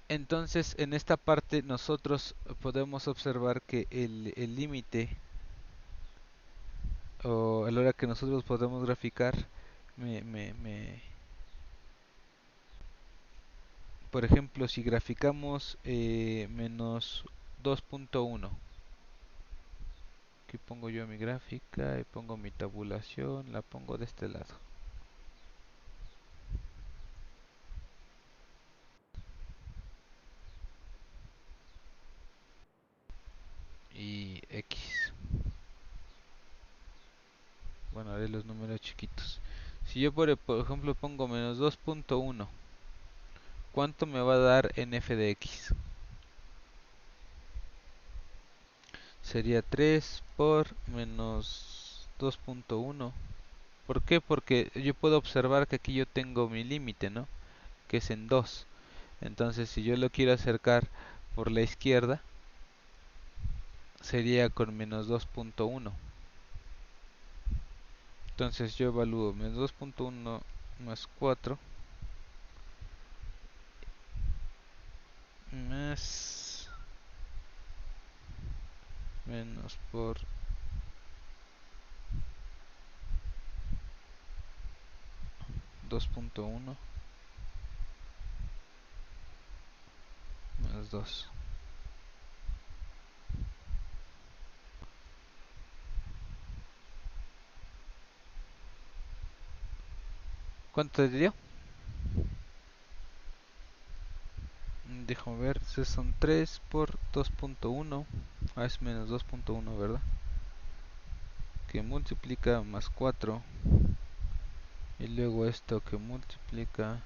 entonces en esta parte nosotros podemos observar que el límite o a la hora que nosotros podemos graficar me, me, me, por ejemplo, si graficamos menos 2.1, aquí pongo yo mi gráfica y pongo mi tabulación, la pongo de este lado. Y X. Bueno, haré los números chiquitos. Si yo por ejemplo pongo menos 2.1, ¿cuánto me va a dar en f de x? Sería 3 por menos 2.1. ¿Por qué? Porque yo puedo observar que aquí yo tengo mi límite, ¿no? Que es en 2. Entonces, si yo lo quiero acercar por la izquierda, sería con menos 2.1. Entonces, yo evalúo menos 2.1 más 4 más menos por 2.1 más 2. ¿Cuánto te dio? Déjame ver, son 3 por 2.1. Ah, es menos 2.1, ¿verdad? Que multiplica más 4. Y luego esto que multiplica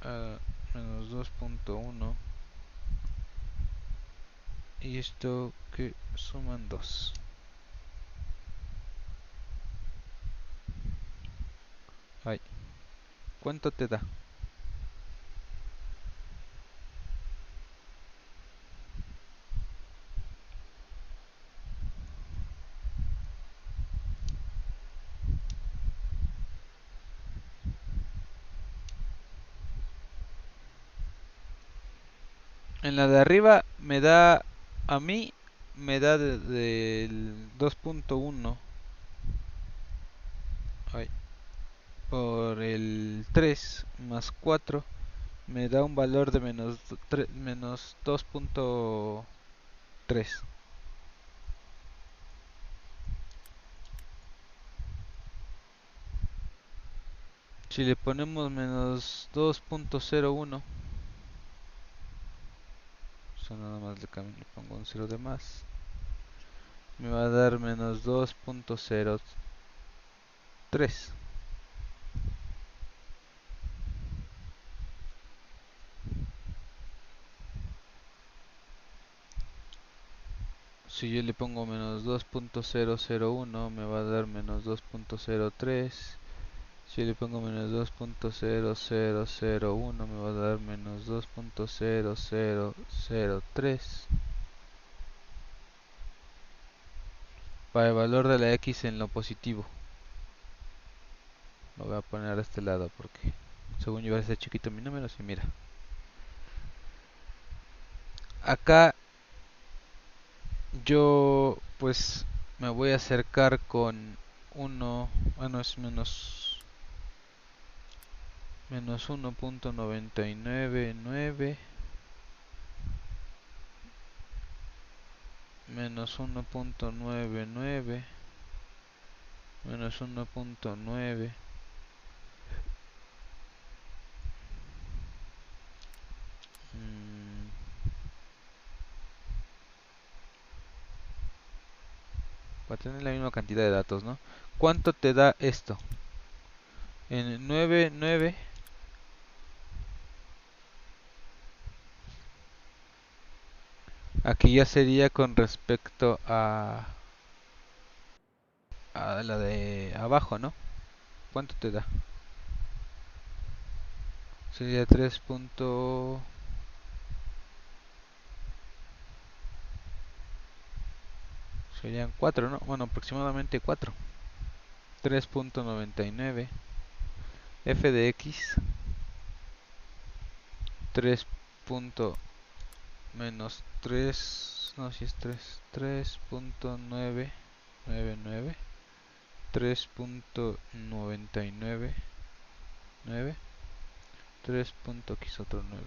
a menos 2.1. Y esto que suman 2. Ay, ¿Cuánto te da? En la de arriba me da, a mí, me da del 2.1 por el 3 más 4 me da un valor de menos 2.3. Si le ponemos menos 2.01, eso nada más le pongo un 0 de más, me va a dar menos 2.03. Si yo le pongo menos 2.001 me va a dar menos 2.03. Si le pongo menos 2.0001 me va a dar menos 2.0003 para el valor de la x en lo positivo. Lo voy a poner a este lado porque según yo va a ser chiquito mi número. Sí, mira. Acá yo pues me voy a acercar con 1, bueno es menos 1.999 menos 1.99 menos 1.9. Para tener la misma cantidad de datos, ¿no? ¿Cuánto te da esto? En 9, aquí ya sería con respecto a la de abajo, ¿no? ¿Cuánto te da? Sería 3. Serían 4, ¿no? Bueno, aproximadamente 4. 3.99 f de x 3. Menos 3, no, si es 3, 3.999 3.999 9 3. Aquí es otro 9,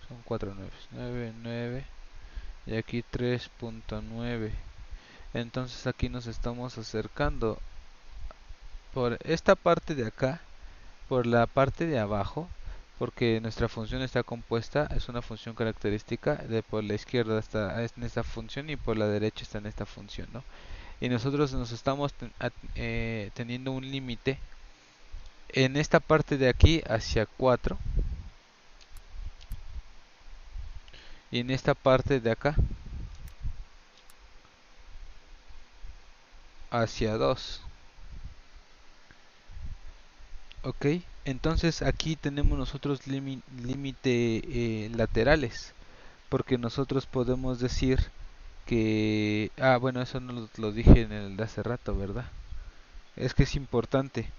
son 4 9 9 9 y aquí 3.9. Entonces aquí nos estamos acercando por esta parte de acá, por la parte de abajo, porque nuestra función está compuesta, es una función característica de por la izquierda está en esta función y por la derecha está en esta función, ¿no? Y nosotros nos estamos teniendo un límite en esta parte de aquí hacia 4 y en esta parte de acá hacia 2. Ok, entonces aquí tenemos nosotros límite laterales, porque nosotros podemos decir que... Ah, bueno, eso no lo dije en el de hace rato, ¿verdad? Es que es importante,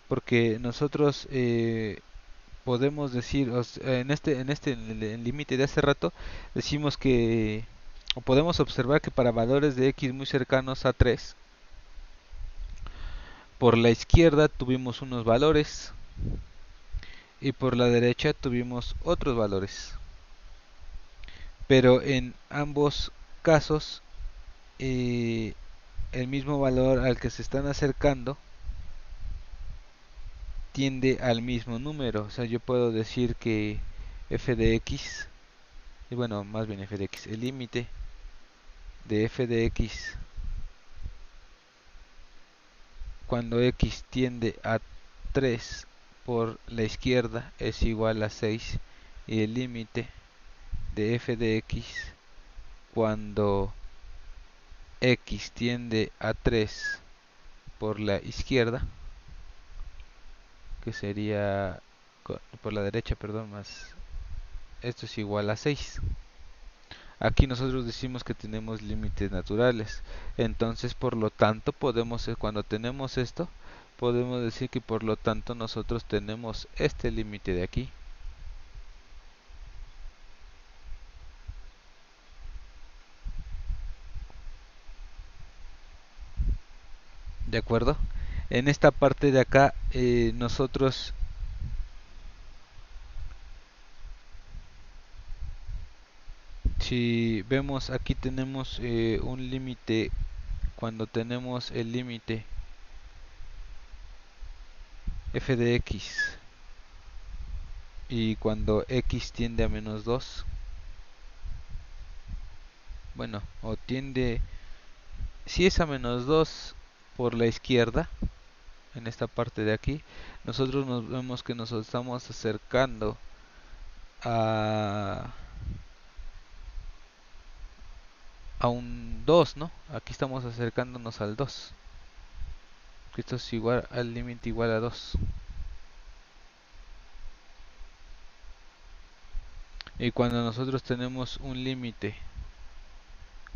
porque nosotros podemos decir, en el límite de hace rato, decimos que, o podemos observar que para valores de x muy cercanos a 3, por la izquierda tuvimos unos valores y por la derecha tuvimos otros valores. Pero en ambos casos, el mismo valor al que se están acercando tiende al mismo número. O sea, yo puedo decir que f de x, y bueno, más bien f de x, el límite de f de x cuando x tiende a 3 por la izquierda es igual a 6, y el límite de f de x cuando x tiende a 3 por la izquierda que sería por la derecha, perdón, más esto es igual a 6. Aquí nosotros decimos que tenemos límites naturales. Entonces, por lo tanto, cuando tenemos esto, podemos decir que por lo tanto nosotros tenemos este límite de aquí. ¿De acuerdo? En esta parte de acá, nosotros si vemos aquí tenemos un límite. Cuando tenemos el límite f de x y cuando x tiende a menos 2, bueno, o tiende, si es a menos 2 por la izquierda, en esta parte de aquí, nosotros nos vemos que nos estamos acercando a, a un 2, ¿no? Aquí estamos acercándonos al 2, que esto es igual al límite igual a 2. Y cuando nosotros tenemos un límite,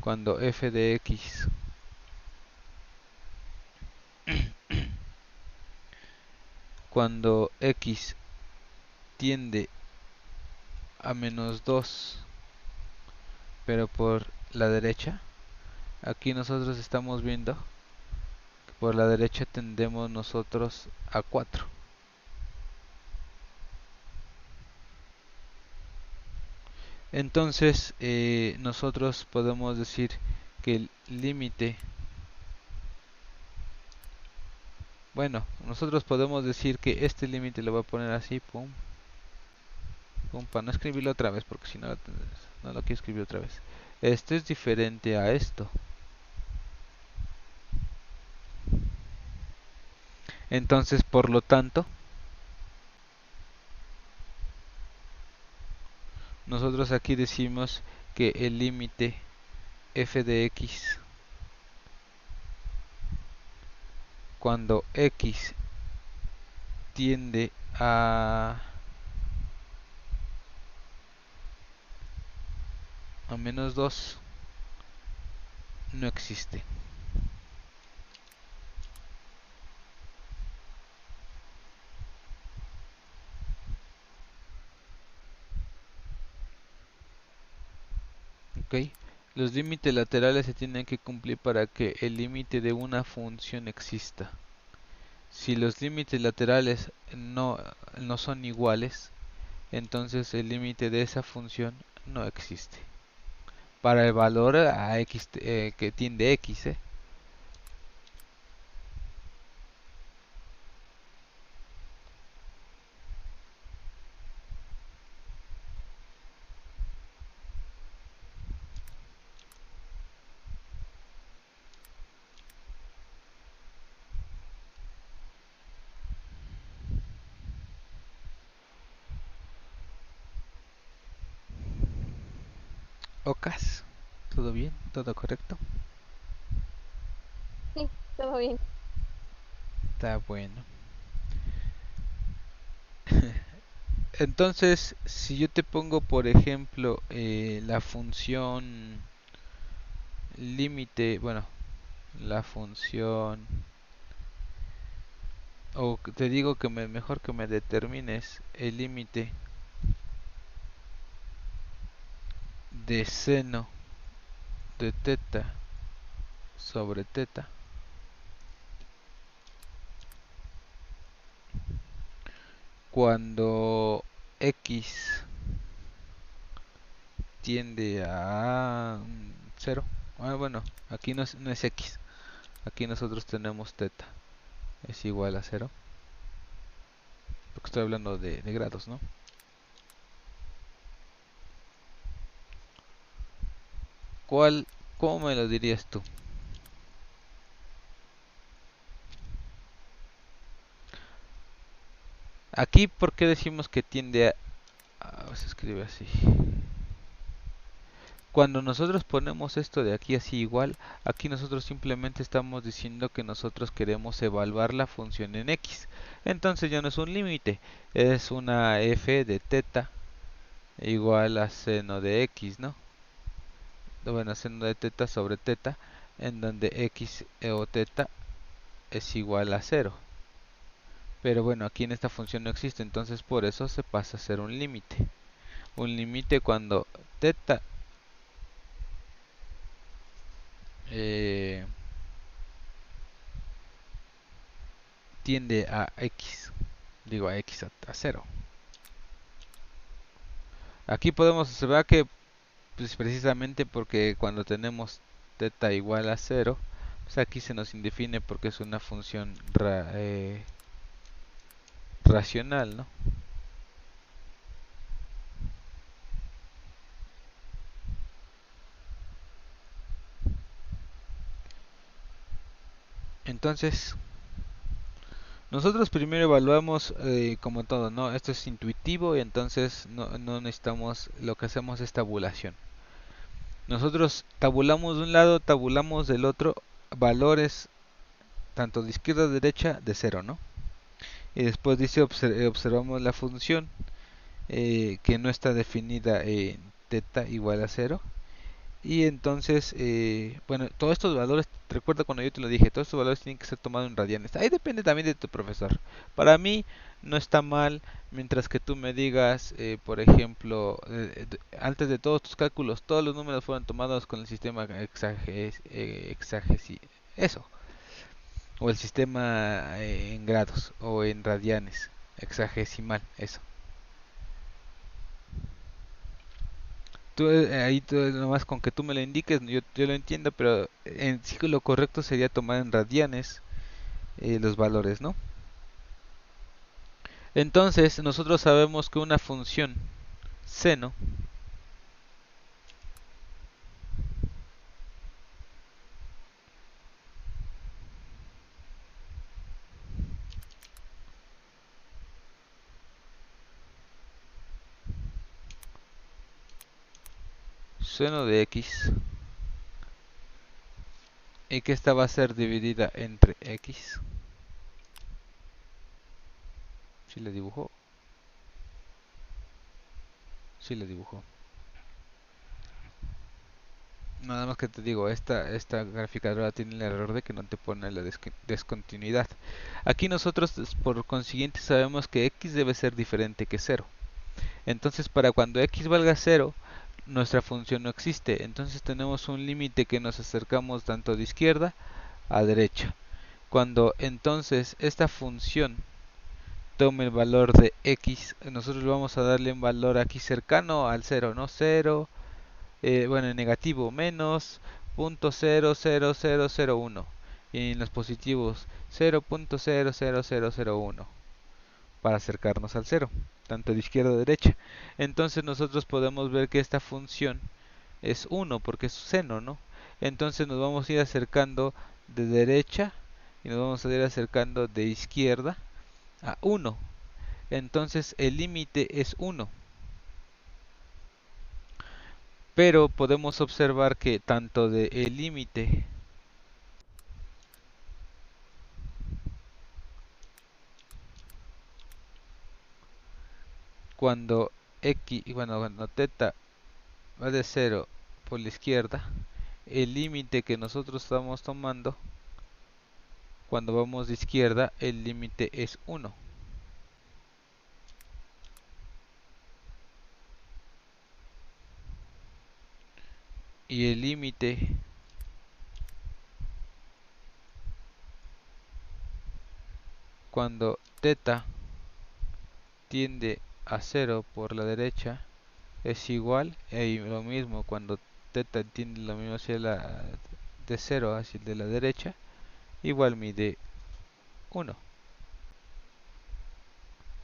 cuando f de x cuando x tiende a menos 2 pero por la derecha, aquí nosotros estamos viendo que por la derecha tendemos nosotros a 4. Entonces nosotros podemos decir que el límite, bueno, nosotros podemos decir que este límite lo voy a poner así, pum, pum, para no escribirlo otra vez, porque si no, no lo quiero escribir otra vez. Esto es diferente a esto. Entonces, por lo tanto, nosotros aquí decimos que el límite f de x cuando x tiende a menos 2 no existe. ¿Ok? Los límites laterales se tienen que cumplir para que el límite de una función exista. Si los límites laterales no son iguales, entonces el límite de esa función no existe. Para el valor a x que tiende x, Ocas, ¿todo bien? ¿Todo correcto? Sí, todo bien. Está bueno. Entonces, si yo te pongo, por ejemplo, la función límite, bueno, la función, o te digo que mejor que me determines el límite de seno de teta sobre teta cuando x tiende a 0. Bueno, aquí no es x, aquí nosotros tenemos teta es igual a 0, porque estoy hablando de grados, ¿no? ¿Cuál, cómo me lo dirías tú? Aquí, ¿por qué decimos que tiende a se escribe así? Cuando nosotros ponemos esto de aquí así igual, aquí nosotros simplemente estamos diciendo que nosotros queremos evaluar la función en x. Entonces ya no es un límite, es una f de teta igual a seno de x, ¿no? Bueno, seno de teta sobre teta, en donde x o teta es igual a 0. Pero bueno, aquí en esta función no existe, entonces por eso se pasa a ser un límite. Un límite cuando teta eh, tiende a x, digo a x a 0. Aquí podemos observar que pues, precisamente porque cuando tenemos teta igual a 0, pues aquí se nos indefine porque es una función racional, ¿no? Entonces, nosotros primero evaluamos como todo, ¿no? Esto es intuitivo y entonces no necesitamos, lo que hacemos es tabulación. Nosotros tabulamos de un lado, tabulamos del otro valores tanto de izquierda a derecha de 0, ¿no? Y después dice observamos la función que no está definida en teta igual a 0. Y entonces, bueno, todos estos valores, recuerda cuando yo te lo dije, todos estos valores tienen que ser tomados en radianes. Ahí depende también de tu profesor. Para mí no está mal, mientras que tú me digas, por ejemplo, antes de todos tus cálculos, todos los números fueron tomados con el sistema eso, o el sistema en grados, o en radianes, hexagesimal, eso. Tú, ahí tú, nomás con que tú me lo indiques, yo lo entiendo, pero en sí lo correcto sería tomar en radianes los valores, ¿no? Entonces, nosotros sabemos que una función seno seno de x y que esta va a ser dividida entre x. ¿Sí le dibujó? Sí le dibujó. Nada más que te digo, esta graficadora tiene el error de que no te pone la descontinuidad. Aquí nosotros por consiguiente sabemos que x debe ser diferente que 0. Entonces para cuando x valga 0, nuestra función no existe. Entonces tenemos un límite que nos acercamos tanto de izquierda a derecha. Cuando entonces esta función tome el valor de x, nosotros vamos a darle un valor aquí cercano al 0, ¿no? 0, bueno, en negativo, menos 0.00001. Y en los positivos 0.00001 para acercarnos al 0, tanto de izquierda a derecha. Entonces nosotros podemos ver que esta función es 1 porque es seno, ¿no? Entonces nos vamos a ir acercando de derecha y nos vamos a ir acercando de izquierda a 1. Entonces el límite es 1. Pero podemos observar que tanto de el límite cuando x, bueno, cuando teta va de 0 por la izquierda, el límite que nosotros estamos tomando cuando vamos de izquierda, el límite es 1. Y el límite cuando teta tiende a 0 por la derecha es igual, y lo mismo cuando teta tiende lo mismo hacia la de 0 hacia el de la derecha, igual mide 1.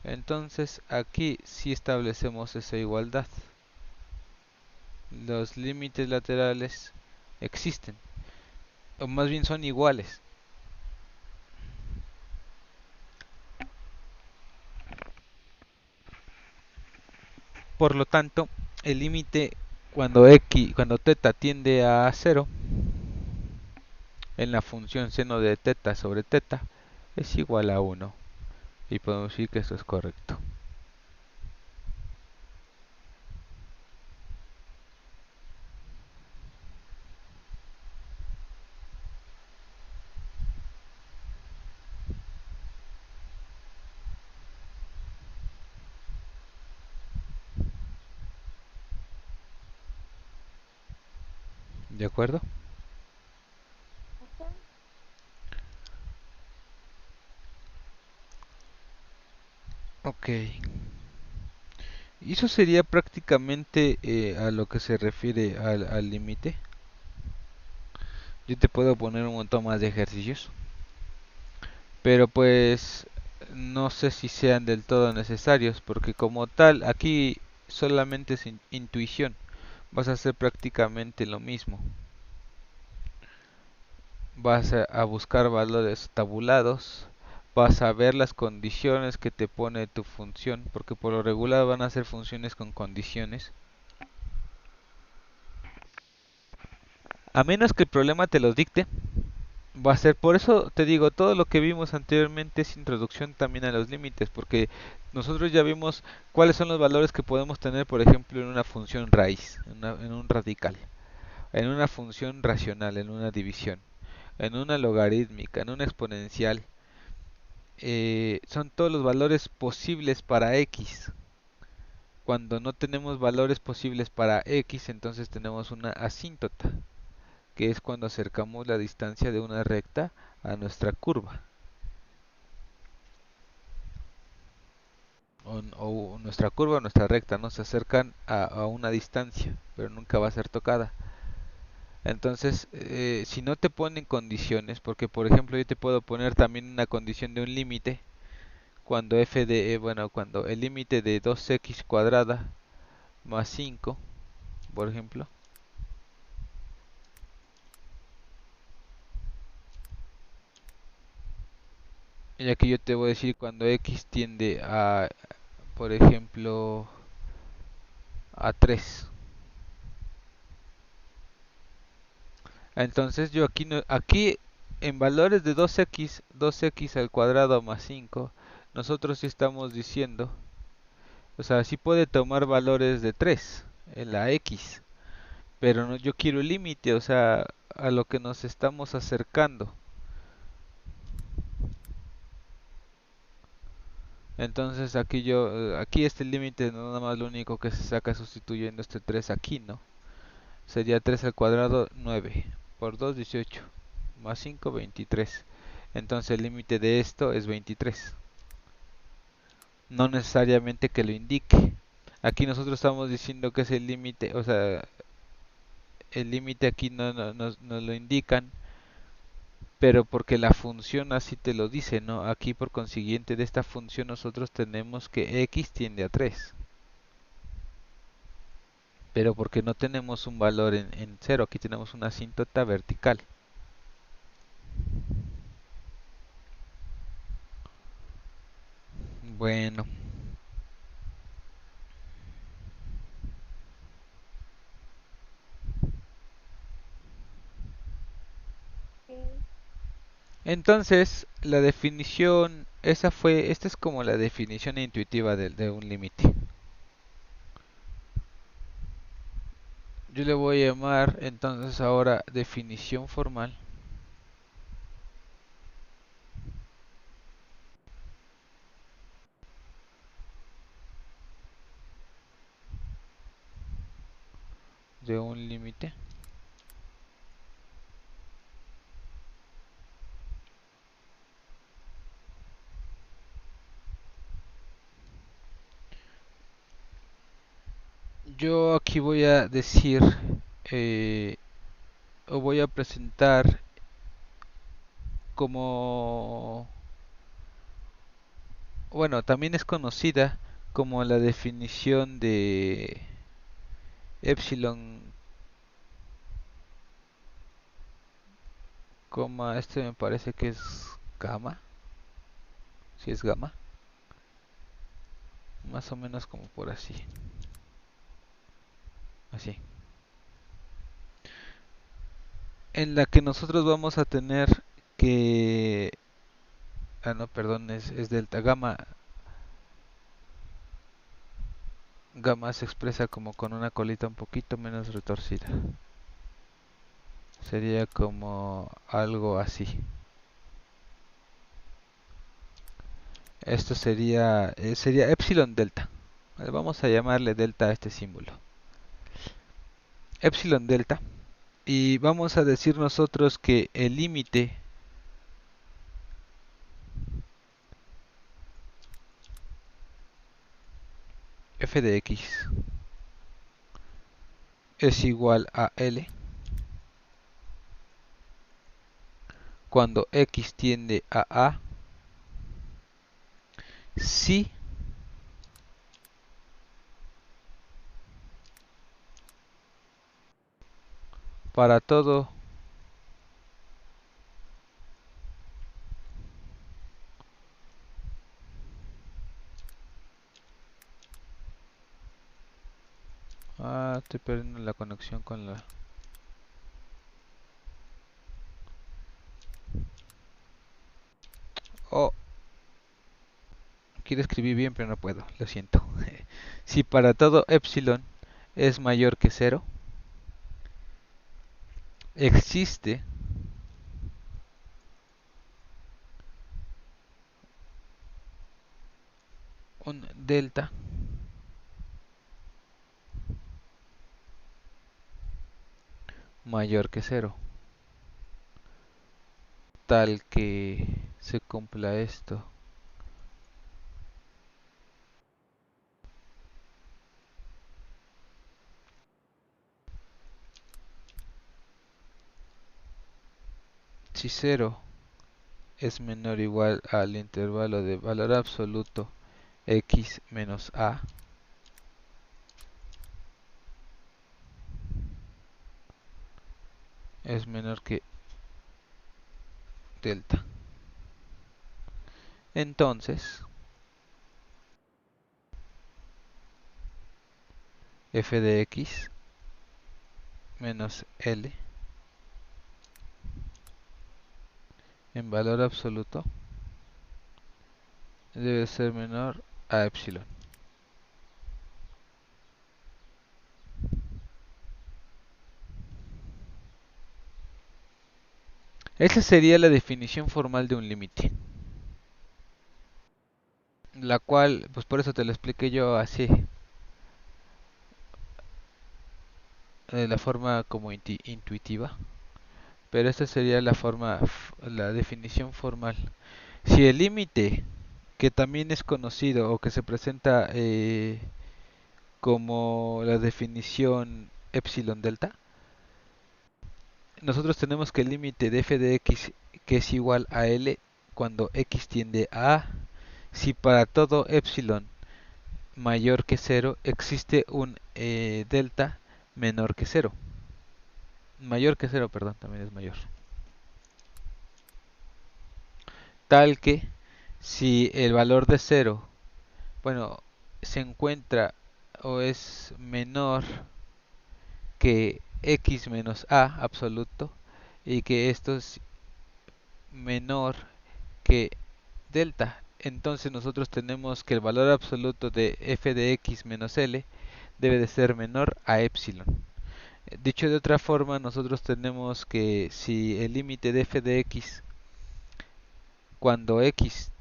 Entonces aquí sí establecemos esa igualdad. Los límites laterales existen, o más bien son iguales. Por lo tanto, el límite cuando teta tiende a cero, en la función seno de teta sobre teta es igual a uno. Y podemos decir que esto es correcto. ¿De acuerdo? Ok. Ok. Y eso sería prácticamente a lo que se refiere al límite. Yo te puedo poner un montón más de ejercicios, pero pues no sé si sean del todo necesarios, porque como tal, aquí solamente es intuición. Vas a hacer prácticamente lo mismo. Vas a buscar valores tabulados, vas a ver las condiciones que te pone tu función, porque por lo regular van a ser funciones con condiciones. A menos que el problema te los dicte, va a ser, por eso te digo, todo lo que vimos anteriormente es introducción también a los límites, porque nosotros ya vimos cuáles son los valores que podemos tener, por ejemplo, en una función raíz, en un radical, en una función racional, en una división, en una logarítmica, en una exponencial. Son todos los valores posibles para x. Cuando no tenemos valores posibles para x, entonces tenemos una asíntota, que es cuando acercamos la distancia de una recta a nuestra curva. O nuestra curva o nuestra recta, ¿no? Se acercan a una distancia, pero nunca va a ser tocada. Entonces, si no te ponen condiciones, porque por ejemplo yo te puedo poner también una condición de un límite, cuando f de, bueno, cuando el límite de 2x cuadrada más 5, por ejemplo, y aquí yo te voy a decir cuando x tiende a, por ejemplo, a 3. Entonces yo aquí, no, aquí en valores de 2x al cuadrado más 5, nosotros sí estamos diciendo, o sea, sí puede tomar valores de 3 en la x, pero no, yo quiero el límite, o sea, a lo que nos estamos acercando. Entonces aquí aquí este límite no nada más lo único que se saca sustituyendo este 3 aquí, ¿no? Sería 3 al cuadrado 9, por 2 18, más 5 23. Entonces el límite de esto es 23. No necesariamente que lo indique. Aquí nosotros estamos diciendo que es el límite, o sea, el límite aquí no lo indican, pero porque la función así te lo dice, ¿no? Aquí por consiguiente de esta función nosotros tenemos que x tiende a 3, pero porque no tenemos un valor en 0, aquí tenemos una asíntota vertical. Bueno, Ok. entonces la definición, esta es como la definición intuitiva de un límite. Yo le voy a llamar entonces ahora definición formal de un límite. Yo aquí voy a decir eh, o voy a presentar como, bueno, también es conocida como la definición de epsilon, este me parece que es gamma, si es gamma, más o menos como por así, así. en la que nosotros vamos a tener que... Ah, no, perdón, es delta. Gamma se expresa como con una colita un poquito menos retorcida. Sería como algo así. Esto sería epsilon delta. Vamos a llamarle delta a este símbolo. Epsilon delta. Y vamos a decir nosotros que el límite f de x es igual a L cuando x tiende a si para todo estoy perdiendo la conexión con la... Oh, quiero escribir bien pero no puedo, lo siento. Si para todo epsilon es mayor que cero, existe un delta mayor que cero, tal que se cumpla esto. Si cero es menor o igual al intervalo de valor absoluto x menos a, es menor que delta. Entonces, f de x menos L en valor absoluto debe ser menor a epsilon. Esa sería la definición formal de un límite, la cual, pues por eso te lo expliqué yo así, de la forma como intuitiva, pero esta sería la definición formal. Si el límite, que también es conocido o que se presenta como la definición epsilon delta, nosotros tenemos que el límite de f de x que es igual a L cuando x tiende a, si para todo epsilon mayor que cero existe un delta menor que cero. Mayor que cero, perdón, también es mayor. Tal que si el valor de cero, bueno, se encuentra o es menor que x menos a absoluto y que esto es menor que delta. Entonces nosotros tenemos que el valor absoluto de f de x menos L debe de ser menor a epsilon. Dicho de otra forma, nosotros tenemos que si el límite de f de x cuando x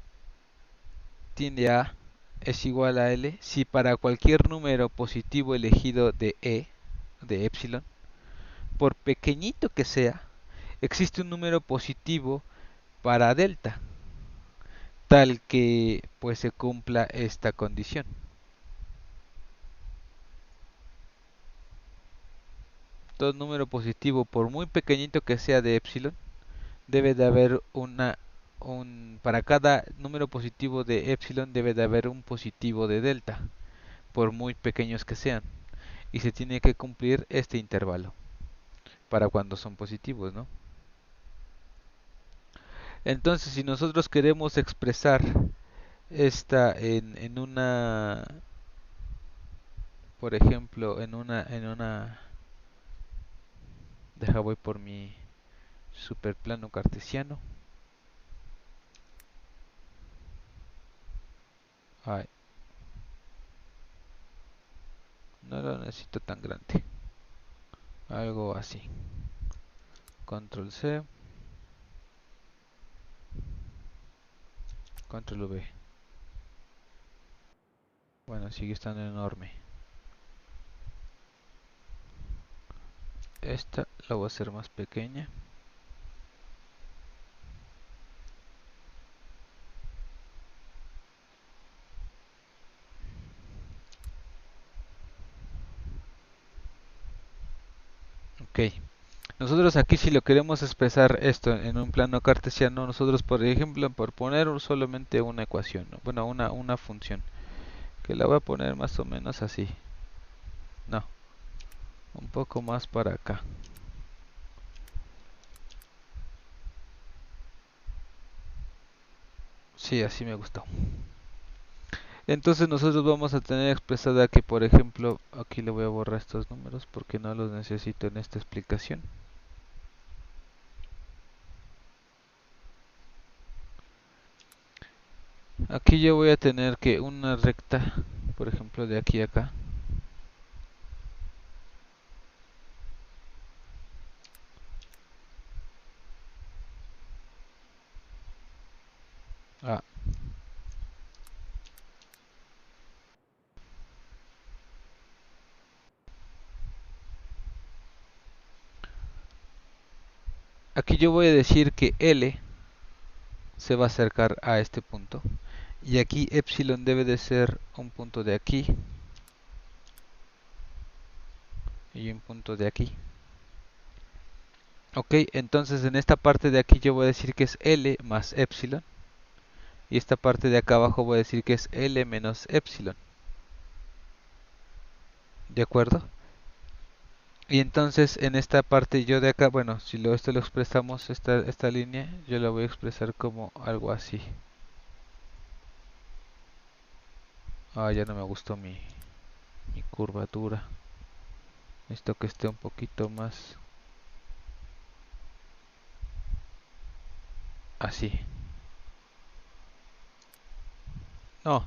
tiende a es igual a L, si para cualquier número positivo elegido de de epsilon, por pequeñito que sea, existe un número positivo para delta, tal que pues se cumpla esta condición. Todo número positivo, por muy pequeñito que sea de epsilon, debe de haber para cada número positivo de epsilon debe de haber un positivo de delta, por muy pequeños que sean. Y se tiene que cumplir este intervalo para cuando son positivos, ¿no? Entonces, si nosotros queremos expresar esta en una, por ejemplo, deja voy por mi superplano cartesiano. Ay, no lo necesito tan grande. Algo así. Control C. Control V. Bueno, sigue estando enorme. Esta la voy a hacer más pequeña. Ok. Nosotros aquí si lo queremos expresar esto en un plano cartesiano, nosotros por ejemplo, por poner solamente una ecuación, ¿no? Bueno, una función, que la voy a poner más o menos así. No, un poco más para acá. Sí, así me gustó. Entonces nosotros vamos a tener expresada que, por ejemplo, aquí le voy a borrar estos números porque no los necesito en esta explicación. Aquí yo voy a tener que una recta, por ejemplo, de aquí a acá. Ah, aquí yo voy a decir que L se va a acercar a este punto. Y aquí epsilon debe de ser un punto de aquí y un punto de aquí. Ok, entonces en esta parte de aquí yo voy a decir que es L más epsilon. Y esta parte de acá abajo voy a decir que es L menos epsilon. ¿De acuerdo? Y entonces en esta parte yo de acá, bueno, si esto lo expresamos, esta línea, yo la voy a expresar como algo así. Ah, ya no me gustó mi curvatura. Necesito que esté un poquito más así. No.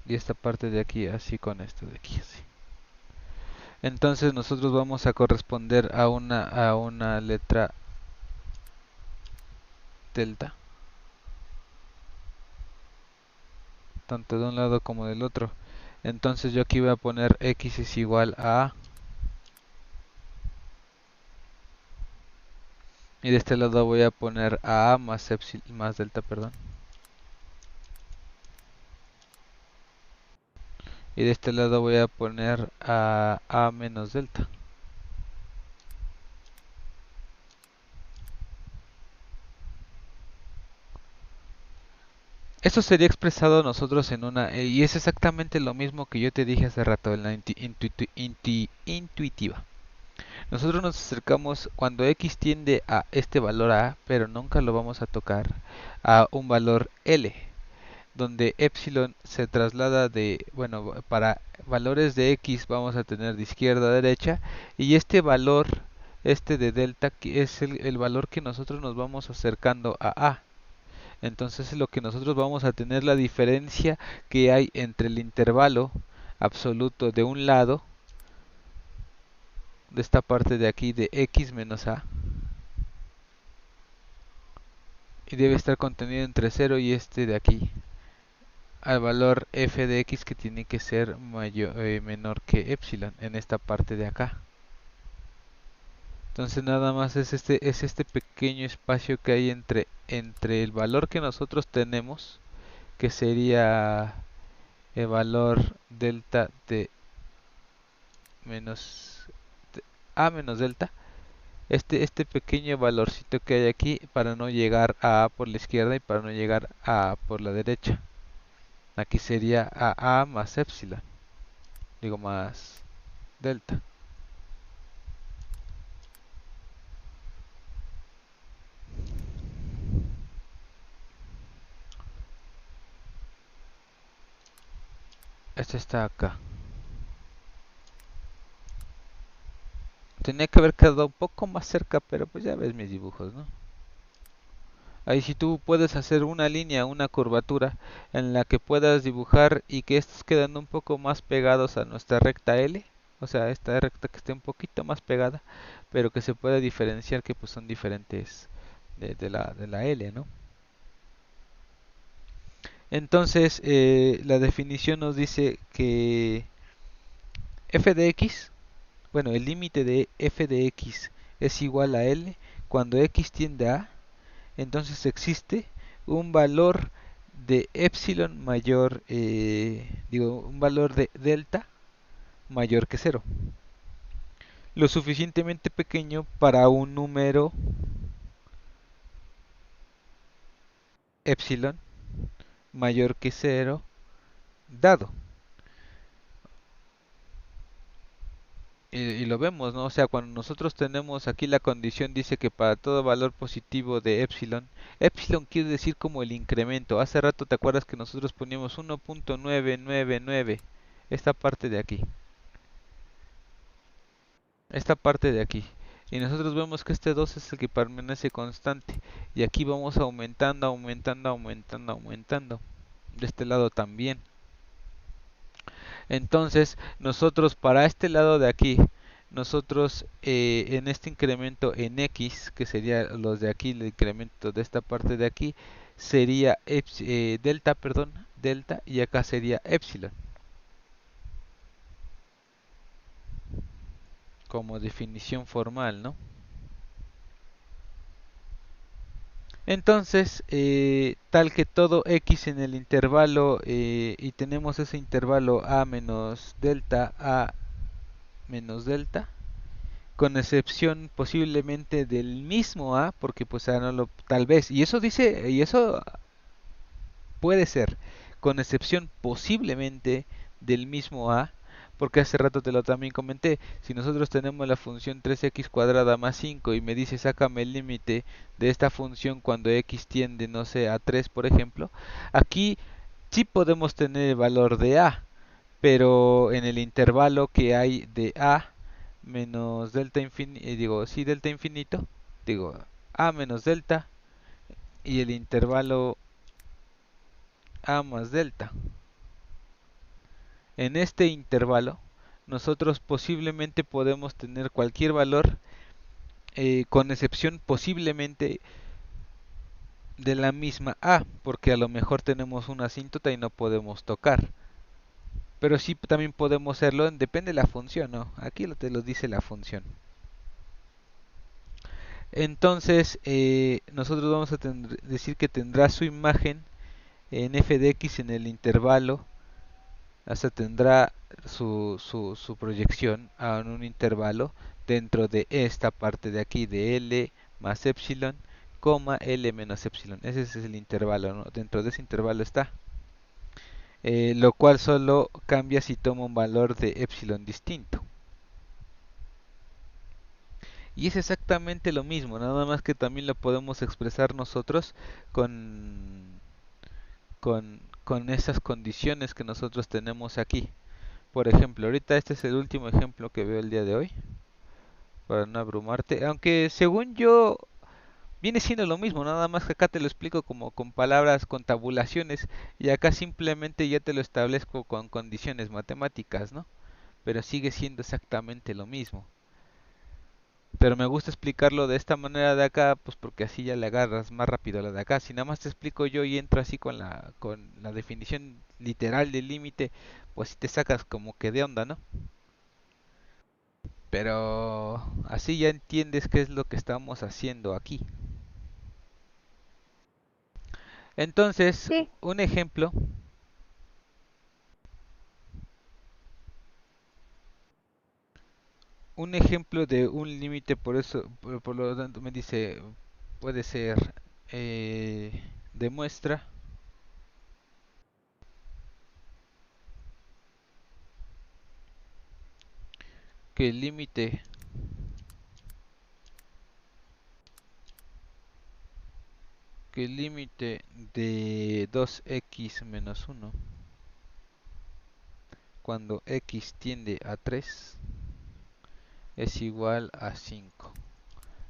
Y esta parte de aquí así con esto de aquí así. Entonces nosotros vamos a corresponder a una letra delta, tanto de un lado como del otro. Entonces yo aquí voy a poner x es igual a y de este lado voy a poner a más epsilon más delta, perdón. Y de este lado voy a poner a menos delta. Esto sería expresado nosotros en una, y es exactamente lo mismo que yo te dije hace rato en la intuitiva. Nosotros nos acercamos cuando x tiende a este valor a, pero nunca lo vamos a tocar, a un valor L, donde epsilon se traslada de, bueno, para valores de x vamos a tener de izquierda a derecha, y este valor, este de delta, que es el valor que nosotros nos vamos acercando a. Entonces es lo que nosotros vamos a tener la diferencia que hay entre el intervalo absoluto de un lado, de esta parte de aquí de x menos a, y debe estar contenido entre 0 y este de aquí, al valor f de x que tiene que ser menor que epsilon en esta parte de acá. Entonces nada más es este pequeño espacio que hay entre el valor que nosotros tenemos, que sería el valor delta de menos a menos delta, este pequeño valorcito que hay aquí para no llegar a por la izquierda y para no llegar a por la derecha. Aquí sería a más epsilon, digo más delta. Este está acá. tenía que haber quedado un poco más cerca, pero pues ya ves mis dibujos, ¿no? Ahí si tú puedes hacer una línea, una curvatura en la que puedas dibujar y que estos queden un poco más pegados a nuestra recta L, o sea, esta recta que esté un poquito más pegada, pero que se pueda diferenciar que pues son diferentes de la L, ¿no? Entonces, la definición nos dice que f de x, bueno, el límite de f de x es igual a L cuando x tiende a, entonces existe un valor de epsilon mayor, un valor de delta mayor que cero, lo suficientemente pequeño para un número epsilon mayor que cero dado. Y lo vemos, ¿no? O sea, cuando nosotros tenemos aquí la condición dice que para todo valor positivo de epsilon, epsilon quiere decir como el incremento. Hace rato te acuerdas que nosotros poníamos 1.999, esta parte de aquí, esta parte de aquí. Y nosotros vemos que este 2 es el que permanece constante. Y aquí vamos aumentando, aumentando, aumentando, aumentando. De este lado también. Entonces, nosotros para este lado de aquí, nosotros en este incremento en x, que sería los de aquí, el incremento de esta parte de aquí, sería delta, perdón, delta, y acá sería epsilon, como definición formal, ¿no? Entonces, tal que todo x en el intervalo, y tenemos ese intervalo a menos delta, con excepción posiblemente del mismo A, porque pues no lo, tal vez, y eso dice, y eso puede ser, con excepción posiblemente del mismo A, porque hace rato te lo también comenté, si nosotros tenemos la función 3x cuadrada más 5 y me dice sácame el límite de esta función cuando x tiende, no sé, a 3 por ejemplo, aquí sí podemos tener el valor de A, pero en el intervalo que hay de A menos delta infinito, digo, sí, delta infinito, digo, A menos delta y el intervalo A más delta. En este intervalo, nosotros posiblemente podemos tener cualquier valor, con excepción posiblemente de la misma A, porque a lo mejor tenemos una asíntota y no podemos tocar. Pero sí también podemos hacerlo, depende de la función, ¿no? Aquí te lo dice la función. Entonces, nosotros vamos a decir que tendrá su imagen en f de x en el intervalo, hasta tendrá su proyección en un intervalo dentro de esta parte de aquí de L más epsilon, coma L menos epsilon. Ese es el intervalo, ¿no? Dentro de ese intervalo está. Lo cual solo cambia si toma un valor de epsilon distinto. Y es exactamente lo mismo, nada más que también lo podemos expresar nosotros con, con esas condiciones que nosotros tenemos aquí. Por ejemplo, ahorita este es el último ejemplo que veo el día de hoy, para no abrumarte, aunque según yo viene siendo lo mismo, nada más que acá te lo explico como con palabras, con tabulaciones, y acá simplemente ya te lo establezco con condiciones matemáticas, ¿no? Pero sigue siendo exactamente lo mismo. Pero me gusta explicarlo de esta manera de acá, pues porque así ya le agarras más rápido a la de acá. Si nada más te explico yo y entro así con la definición literal del límite, pues si te sacas como que de onda, ¿no? Pero así ya entiendes qué es lo que estamos haciendo aquí. Entonces, Sí, un ejemplo de un límite, por eso, por lo tanto me dice, puede ser, demuestra que el límite de 2x menos 1 cuando x tiende a 3 es igual a 5.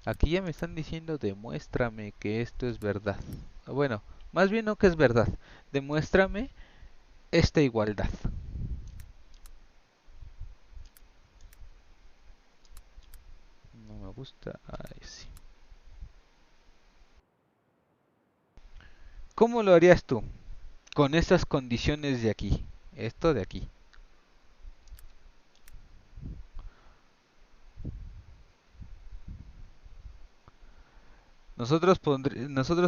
Aquí ya me están diciendo demuéstrame que esto es verdad. Bueno, más bien no que es verdad. Demuéstrame esta igualdad. No me gusta. Ahí sí. ¿Cómo lo harías tú? Con estas condiciones de aquí. Esto de aquí. Nosotros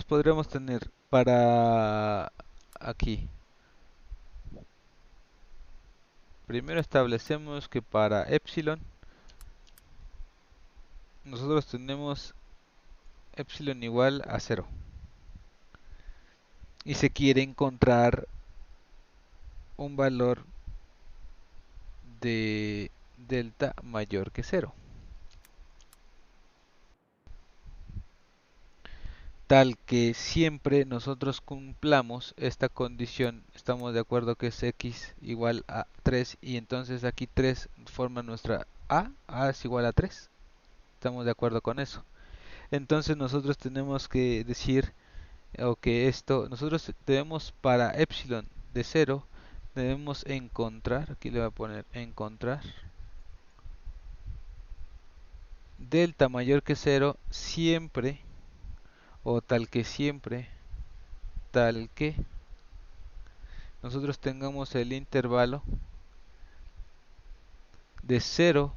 podríamos tener para aquí. Primero establecemos que para epsilon nosotros tenemos epsilon igual a 0. Y se quiere encontrar un valor de delta mayor que 0. Tal que siempre nosotros cumplamos esta condición. Estamos de acuerdo que es x igual a 3 y entonces aquí 3 forma nuestra a es igual a 3. Estamos de acuerdo con eso. Entonces nosotros tenemos que decir o que esto, nosotros debemos para epsilon de 0, debemos encontrar, aquí le voy a poner encontrar delta mayor que 0 siempre o tal que nosotros tengamos el intervalo de 0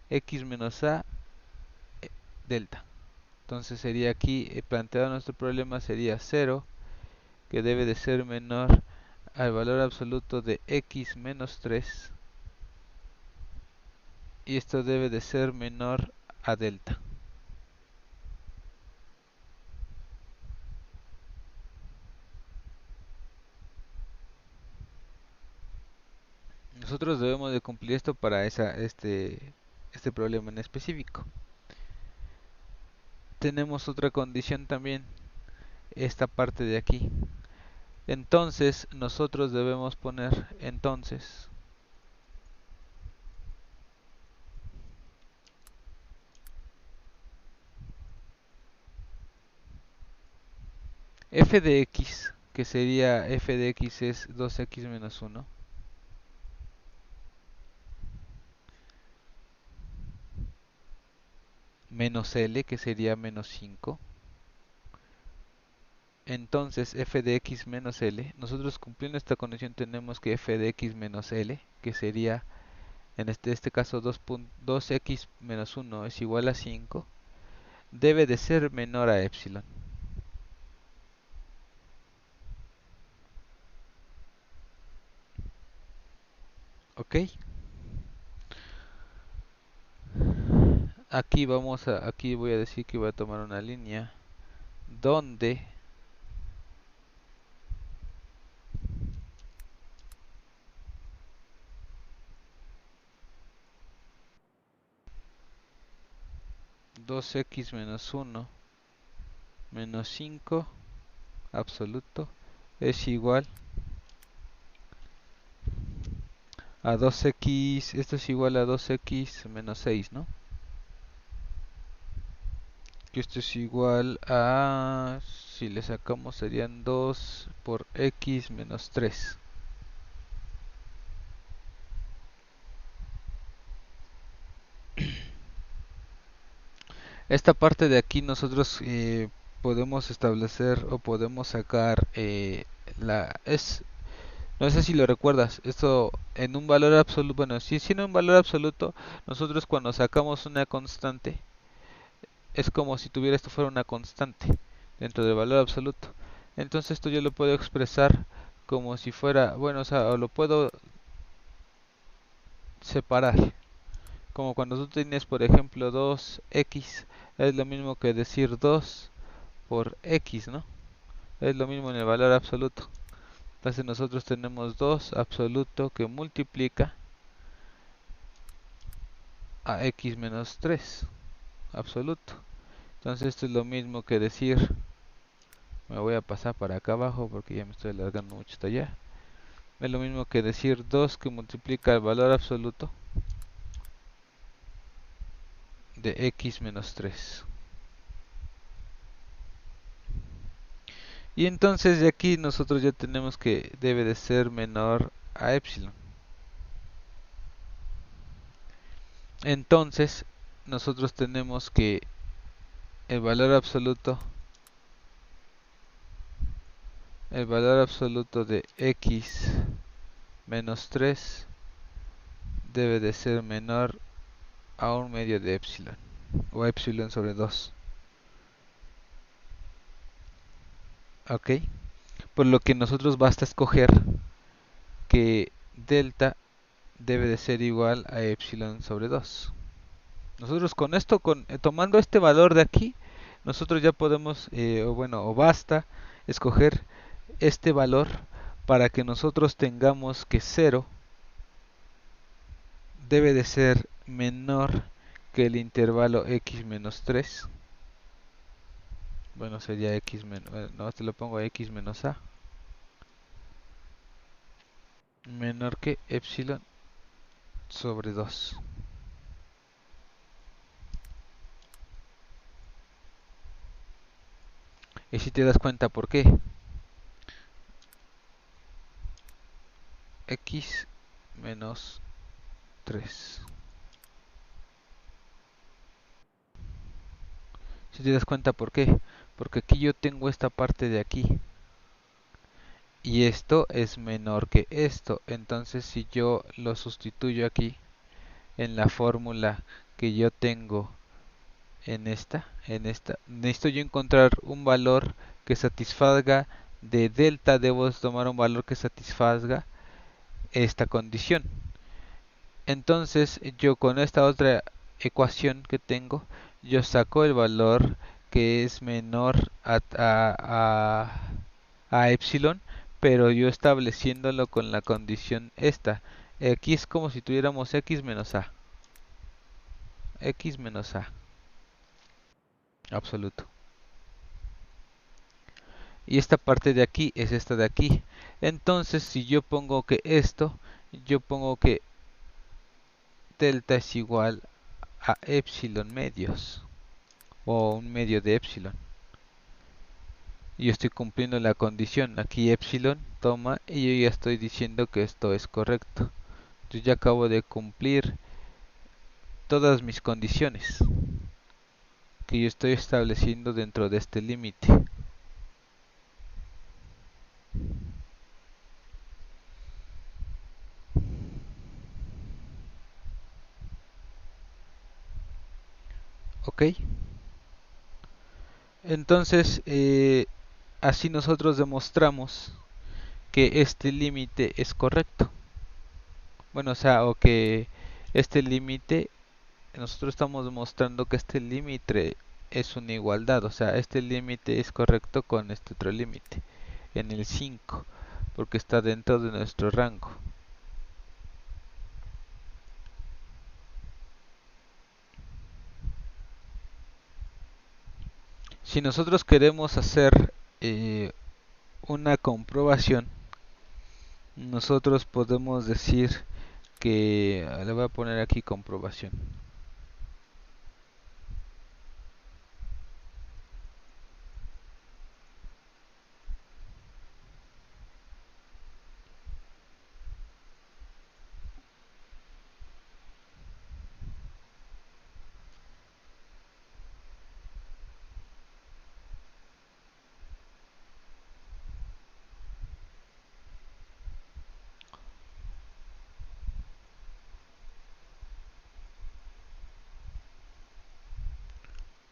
x menos a delta. Entonces sería aquí, planteado nuestro problema sería 0, que debe de ser menor al valor absoluto de x menos 3, y esto debe de ser menor a delta. Nosotros debemos de cumplir esto para este problema en específico. Tenemos otra condición también, esta parte de aquí. Entonces nosotros debemos poner entonces f de x, que sería f de x es 2x menos 1, menos l, que sería menos 5. Entonces f de x menos l, nosotros cumpliendo esta condición tenemos que f de x menos l, que sería en este caso 2x menos 1 es igual a 5, debe de ser menor a epsilon. ¿Ok? Aquí voy a decir que voy a tomar una línea donde dos x menos 1 menos 5 absoluto es igual a 2x, esto es igual a 2x menos 6, ¿no? Que esto es igual a, si le sacamos serían 2 por x menos 3. Esta parte de aquí nosotros podemos establecer o podemos sacar no sé si lo recuerdas, esto en un valor absoluto, bueno, si siendo un valor absoluto, nosotros cuando sacamos una constante, es como si tuviera esto fuera una constante dentro del valor absoluto. Entonces esto yo lo puedo expresar como si fuera, bueno, o sea, o lo puedo separar. Como cuando tú tienes, por ejemplo, 2x, es lo mismo que decir 2 por x, ¿no? Es lo mismo en el valor absoluto. Entonces nosotros tenemos 2 absoluto que multiplica a x menos 3 absoluto. Entonces esto es lo mismo que decir, me voy a pasar para acá abajo porque ya me estoy alargando mucho hasta allá. Es lo mismo que decir 2 que multiplica el valor absoluto de x menos 3. Y entonces de aquí nosotros ya tenemos que debe de ser menor a epsilon. Entonces nosotros tenemos que el valor absoluto de x menos 3 debe de ser menor a 1/2 de epsilon o epsilon sobre 2. Ok, por lo que nosotros basta escoger que delta debe de ser igual a epsilon sobre 2. Nosotros con esto, tomando este valor de aquí, nosotros ya podemos, o basta escoger este valor para que nosotros tengamos que 0 debe de ser menor que el intervalo x menos 3. Bueno, sería x menos, no, te lo pongo x menos a, menor que epsilon sobre 2. Y si te das cuenta por qué, x menos 3. Si te das cuenta por qué, porque aquí yo tengo esta parte de aquí y esto es menor que esto. Entonces si yo lo sustituyo aquí en la fórmula que yo tengo en esta, necesito yo encontrar un valor que satisfaga de delta, debo tomar un valor que satisfaga esta condición. Entonces yo con esta otra ecuación que tengo, yo saco el valor que es menor a epsilon, pero yo estableciéndolo con la condición esta. Aquí es como si tuviéramos x menos a. X menos a. Absoluto. Y esta parte de aquí es esta de aquí. Entonces si yo pongo que esto, yo pongo que delta es igual a epsilon medios. O un medio de epsilon. Y yo estoy cumpliendo la condición. Aquí epsilon toma y yo ya estoy diciendo que esto es correcto. Yo ya acabo de cumplir todas mis condiciones que yo estoy estableciendo dentro de este límite. Ok, entonces así nosotros demostramos que este límite es correcto. Bueno, o sea, o que este límite, nosotros estamos demostrando que este límite es una igualdad, o sea, este límite es correcto con este otro límite, en el 5, porque está dentro de nuestro rango. Si nosotros queremos hacer una comprobación, nosotros podemos decir que, le voy a poner aquí comprobación.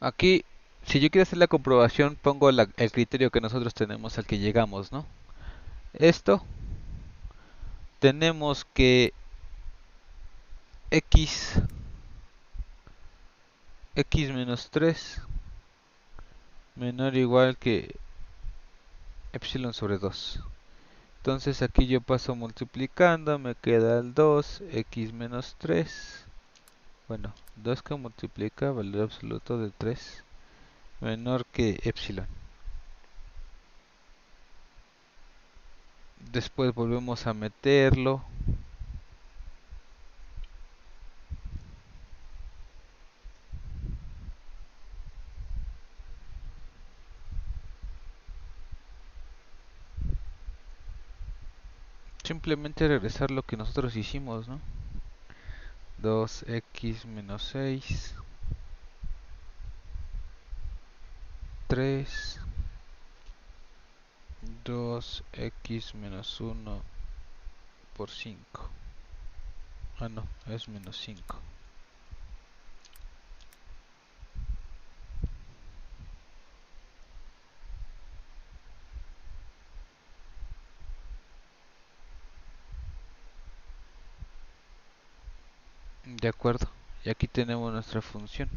Aquí, si yo quiero hacer la comprobación, pongo el criterio que nosotros tenemos al que llegamos, ¿no? Esto, tenemos que x menos 3 menor o igual que epsilon sobre 2. Entonces aquí yo paso multiplicando, me queda el 2, x menos 3. Bueno, 2 que multiplica valor absoluto de 3 menor que epsilon. Después volvemos a meterlo. simplemente regresar lo que nosotros hicimos, ¿no? 2x menos 6, 3, 2x menos 1 por 5. Ah, no, es menos 5. De acuerdo. Y aquí tenemos nuestra función.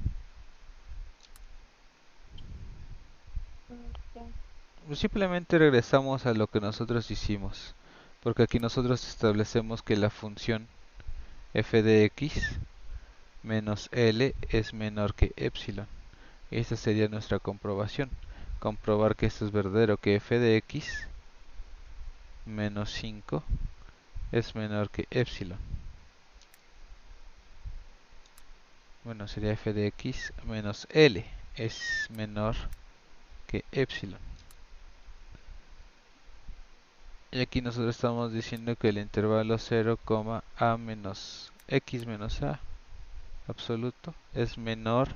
Simplemente regresamos a lo que nosotros hicimos. Porque aquí nosotros establecemos que la función f de x menos L es menor que epsilon. Esta sería nuestra comprobación. Comprobar que esto es verdadero, que f de x menos 5 es menor que epsilon. Bueno, sería f de x menos L es menor que epsilon. Y aquí nosotros estamos diciendo que el intervalo 0, a menos x menos a absoluto es menor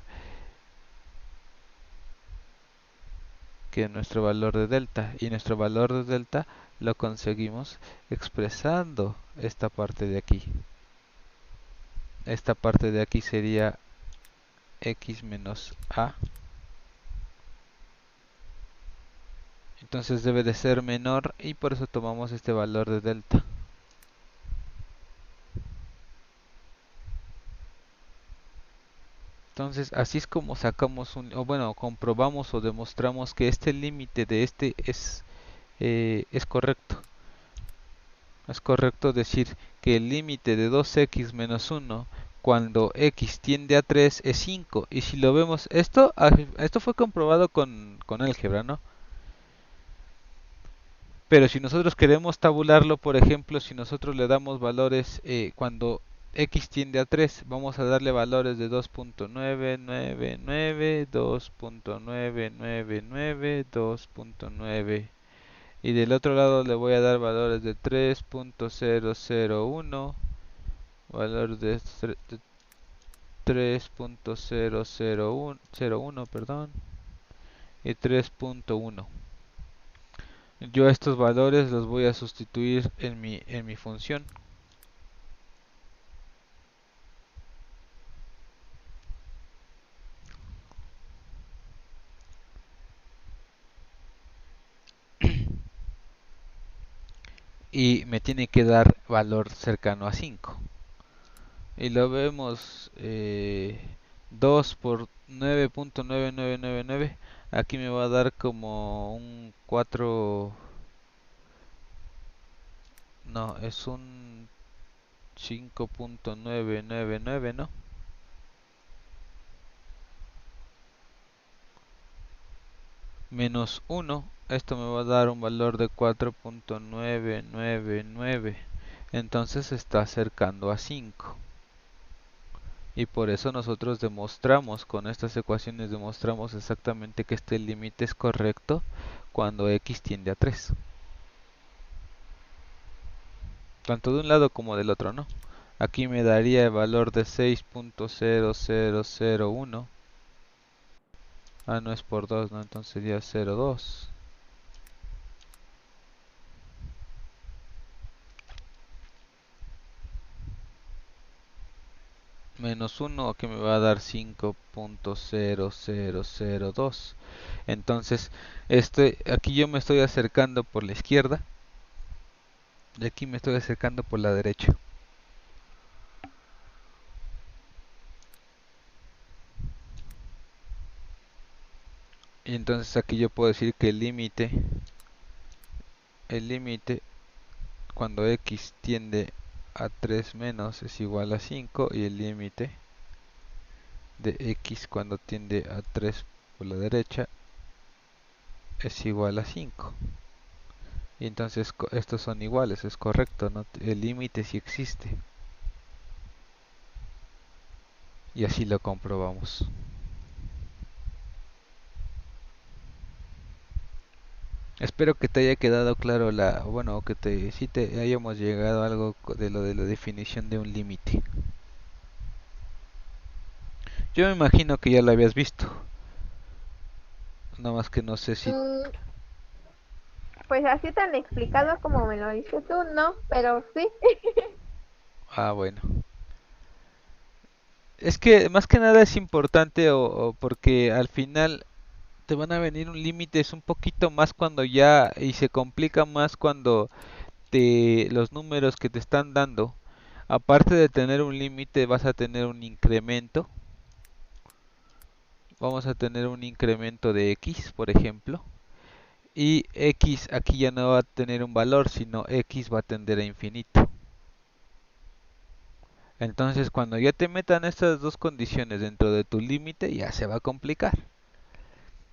que nuestro valor de delta, y nuestro valor de delta lo conseguimos expresando esta parte de aquí. Esta parte de aquí sería x menos a, entonces debe de ser menor y por eso tomamos este valor de delta. Entonces así es como sacamos o bueno, comprobamos o demostramos que este límite de este es correcto. Es correcto decir que el límite de 2x menos 1 cuando x tiende a 3 es 5. Y si lo vemos, esto fue comprobado con álgebra, ¿no? Pero si nosotros queremos tabularlo, por ejemplo, si nosotros le damos valores cuando x tiende a 3, vamos a darle valores de 2.999, 2.999, 2.9. Y del otro lado le voy a dar valores de 3.001, valor de 3.001, perdón, y 3.1. Yo estos valores los voy a sustituir en mi función. Y me tiene que dar valor cercano a 5. Y lo vemos 2 por 9.9999. Aquí me va a dar como un 4. No, es un 5.999, ¿no? Menos 1. Esto me va a dar un valor de 4.999. Entonces se está acercando a 5. Y por eso nosotros demostramos, con estas ecuaciones demostramos exactamente que este límite es correcto cuando x tiende a 3. Tanto de un lado como del otro, ¿no? Aquí me daría el valor de 6.0001. Ah, no es por 2, ¿no? Entonces sería 0,2. Menos 1 que me va a dar 5.0002. Entonces, aquí yo me estoy acercando por la izquierda y aquí me estoy acercando por la derecha. Y entonces aquí yo puedo decir que el límite cuando x tiende a 3 menos es igual a 5 y el límite de x cuando tiende a 3 por la derecha es igual a 5. Y entonces estos son iguales, es correcto, ¿no? El límite sí existe. Y así lo comprobamos. Espero que te haya quedado claro bueno, que sí te hayamos llegado a algo de la definición de un límite. Yo me imagino que ya lo habías visto, nada más que no sé si... Mm, pues así tan explicado como me lo dices tú, no, pero sí. Ah, bueno. Es que más que nada es importante o porque al final te van a venir un límite es un poquito más cuando ya y se complica más cuando los números que te están dando, aparte de tener un límite, vas a tener un incremento. Vamos a tener un incremento de x, por ejemplo, y x aquí ya no va a tener un valor, sino x va a tender a infinito. Entonces, cuando ya te metan estas dos condiciones dentro de tu límite, ya se va a complicar.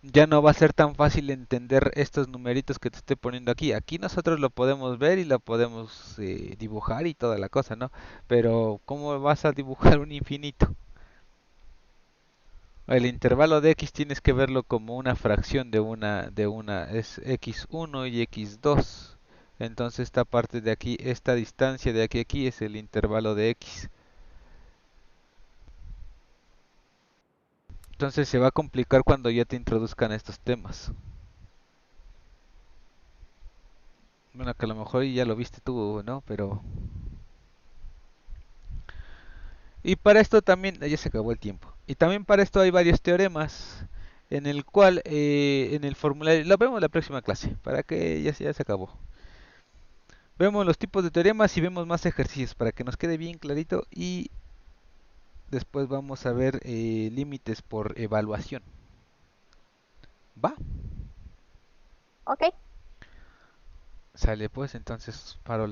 Ya no va a ser tan fácil entender estos numeritos que te estoy poniendo aquí. Aquí nosotros lo podemos ver y lo podemos dibujar y toda la cosa, ¿no? Pero ¿cómo vas a dibujar un infinito? El intervalo de x tienes que verlo como una fracción es x1 y x2. Entonces esta parte de aquí, esta distancia de aquí a aquí es el intervalo de x. Entonces se va a complicar cuando ya te introduzcan estos temas. Bueno, que a lo mejor ya lo viste tú, ¿no? Pero... Y para esto también, ya se acabó el tiempo. Y también para esto hay varios teoremas en el cual, en el formulario, lo vemos en la próxima clase, para que ya se acabó. Vemos los tipos de teoremas y vemos más ejercicios para que nos quede bien clarito y después vamos a ver límites por evaluación. ¿Va? Ok. Sale pues, entonces paro la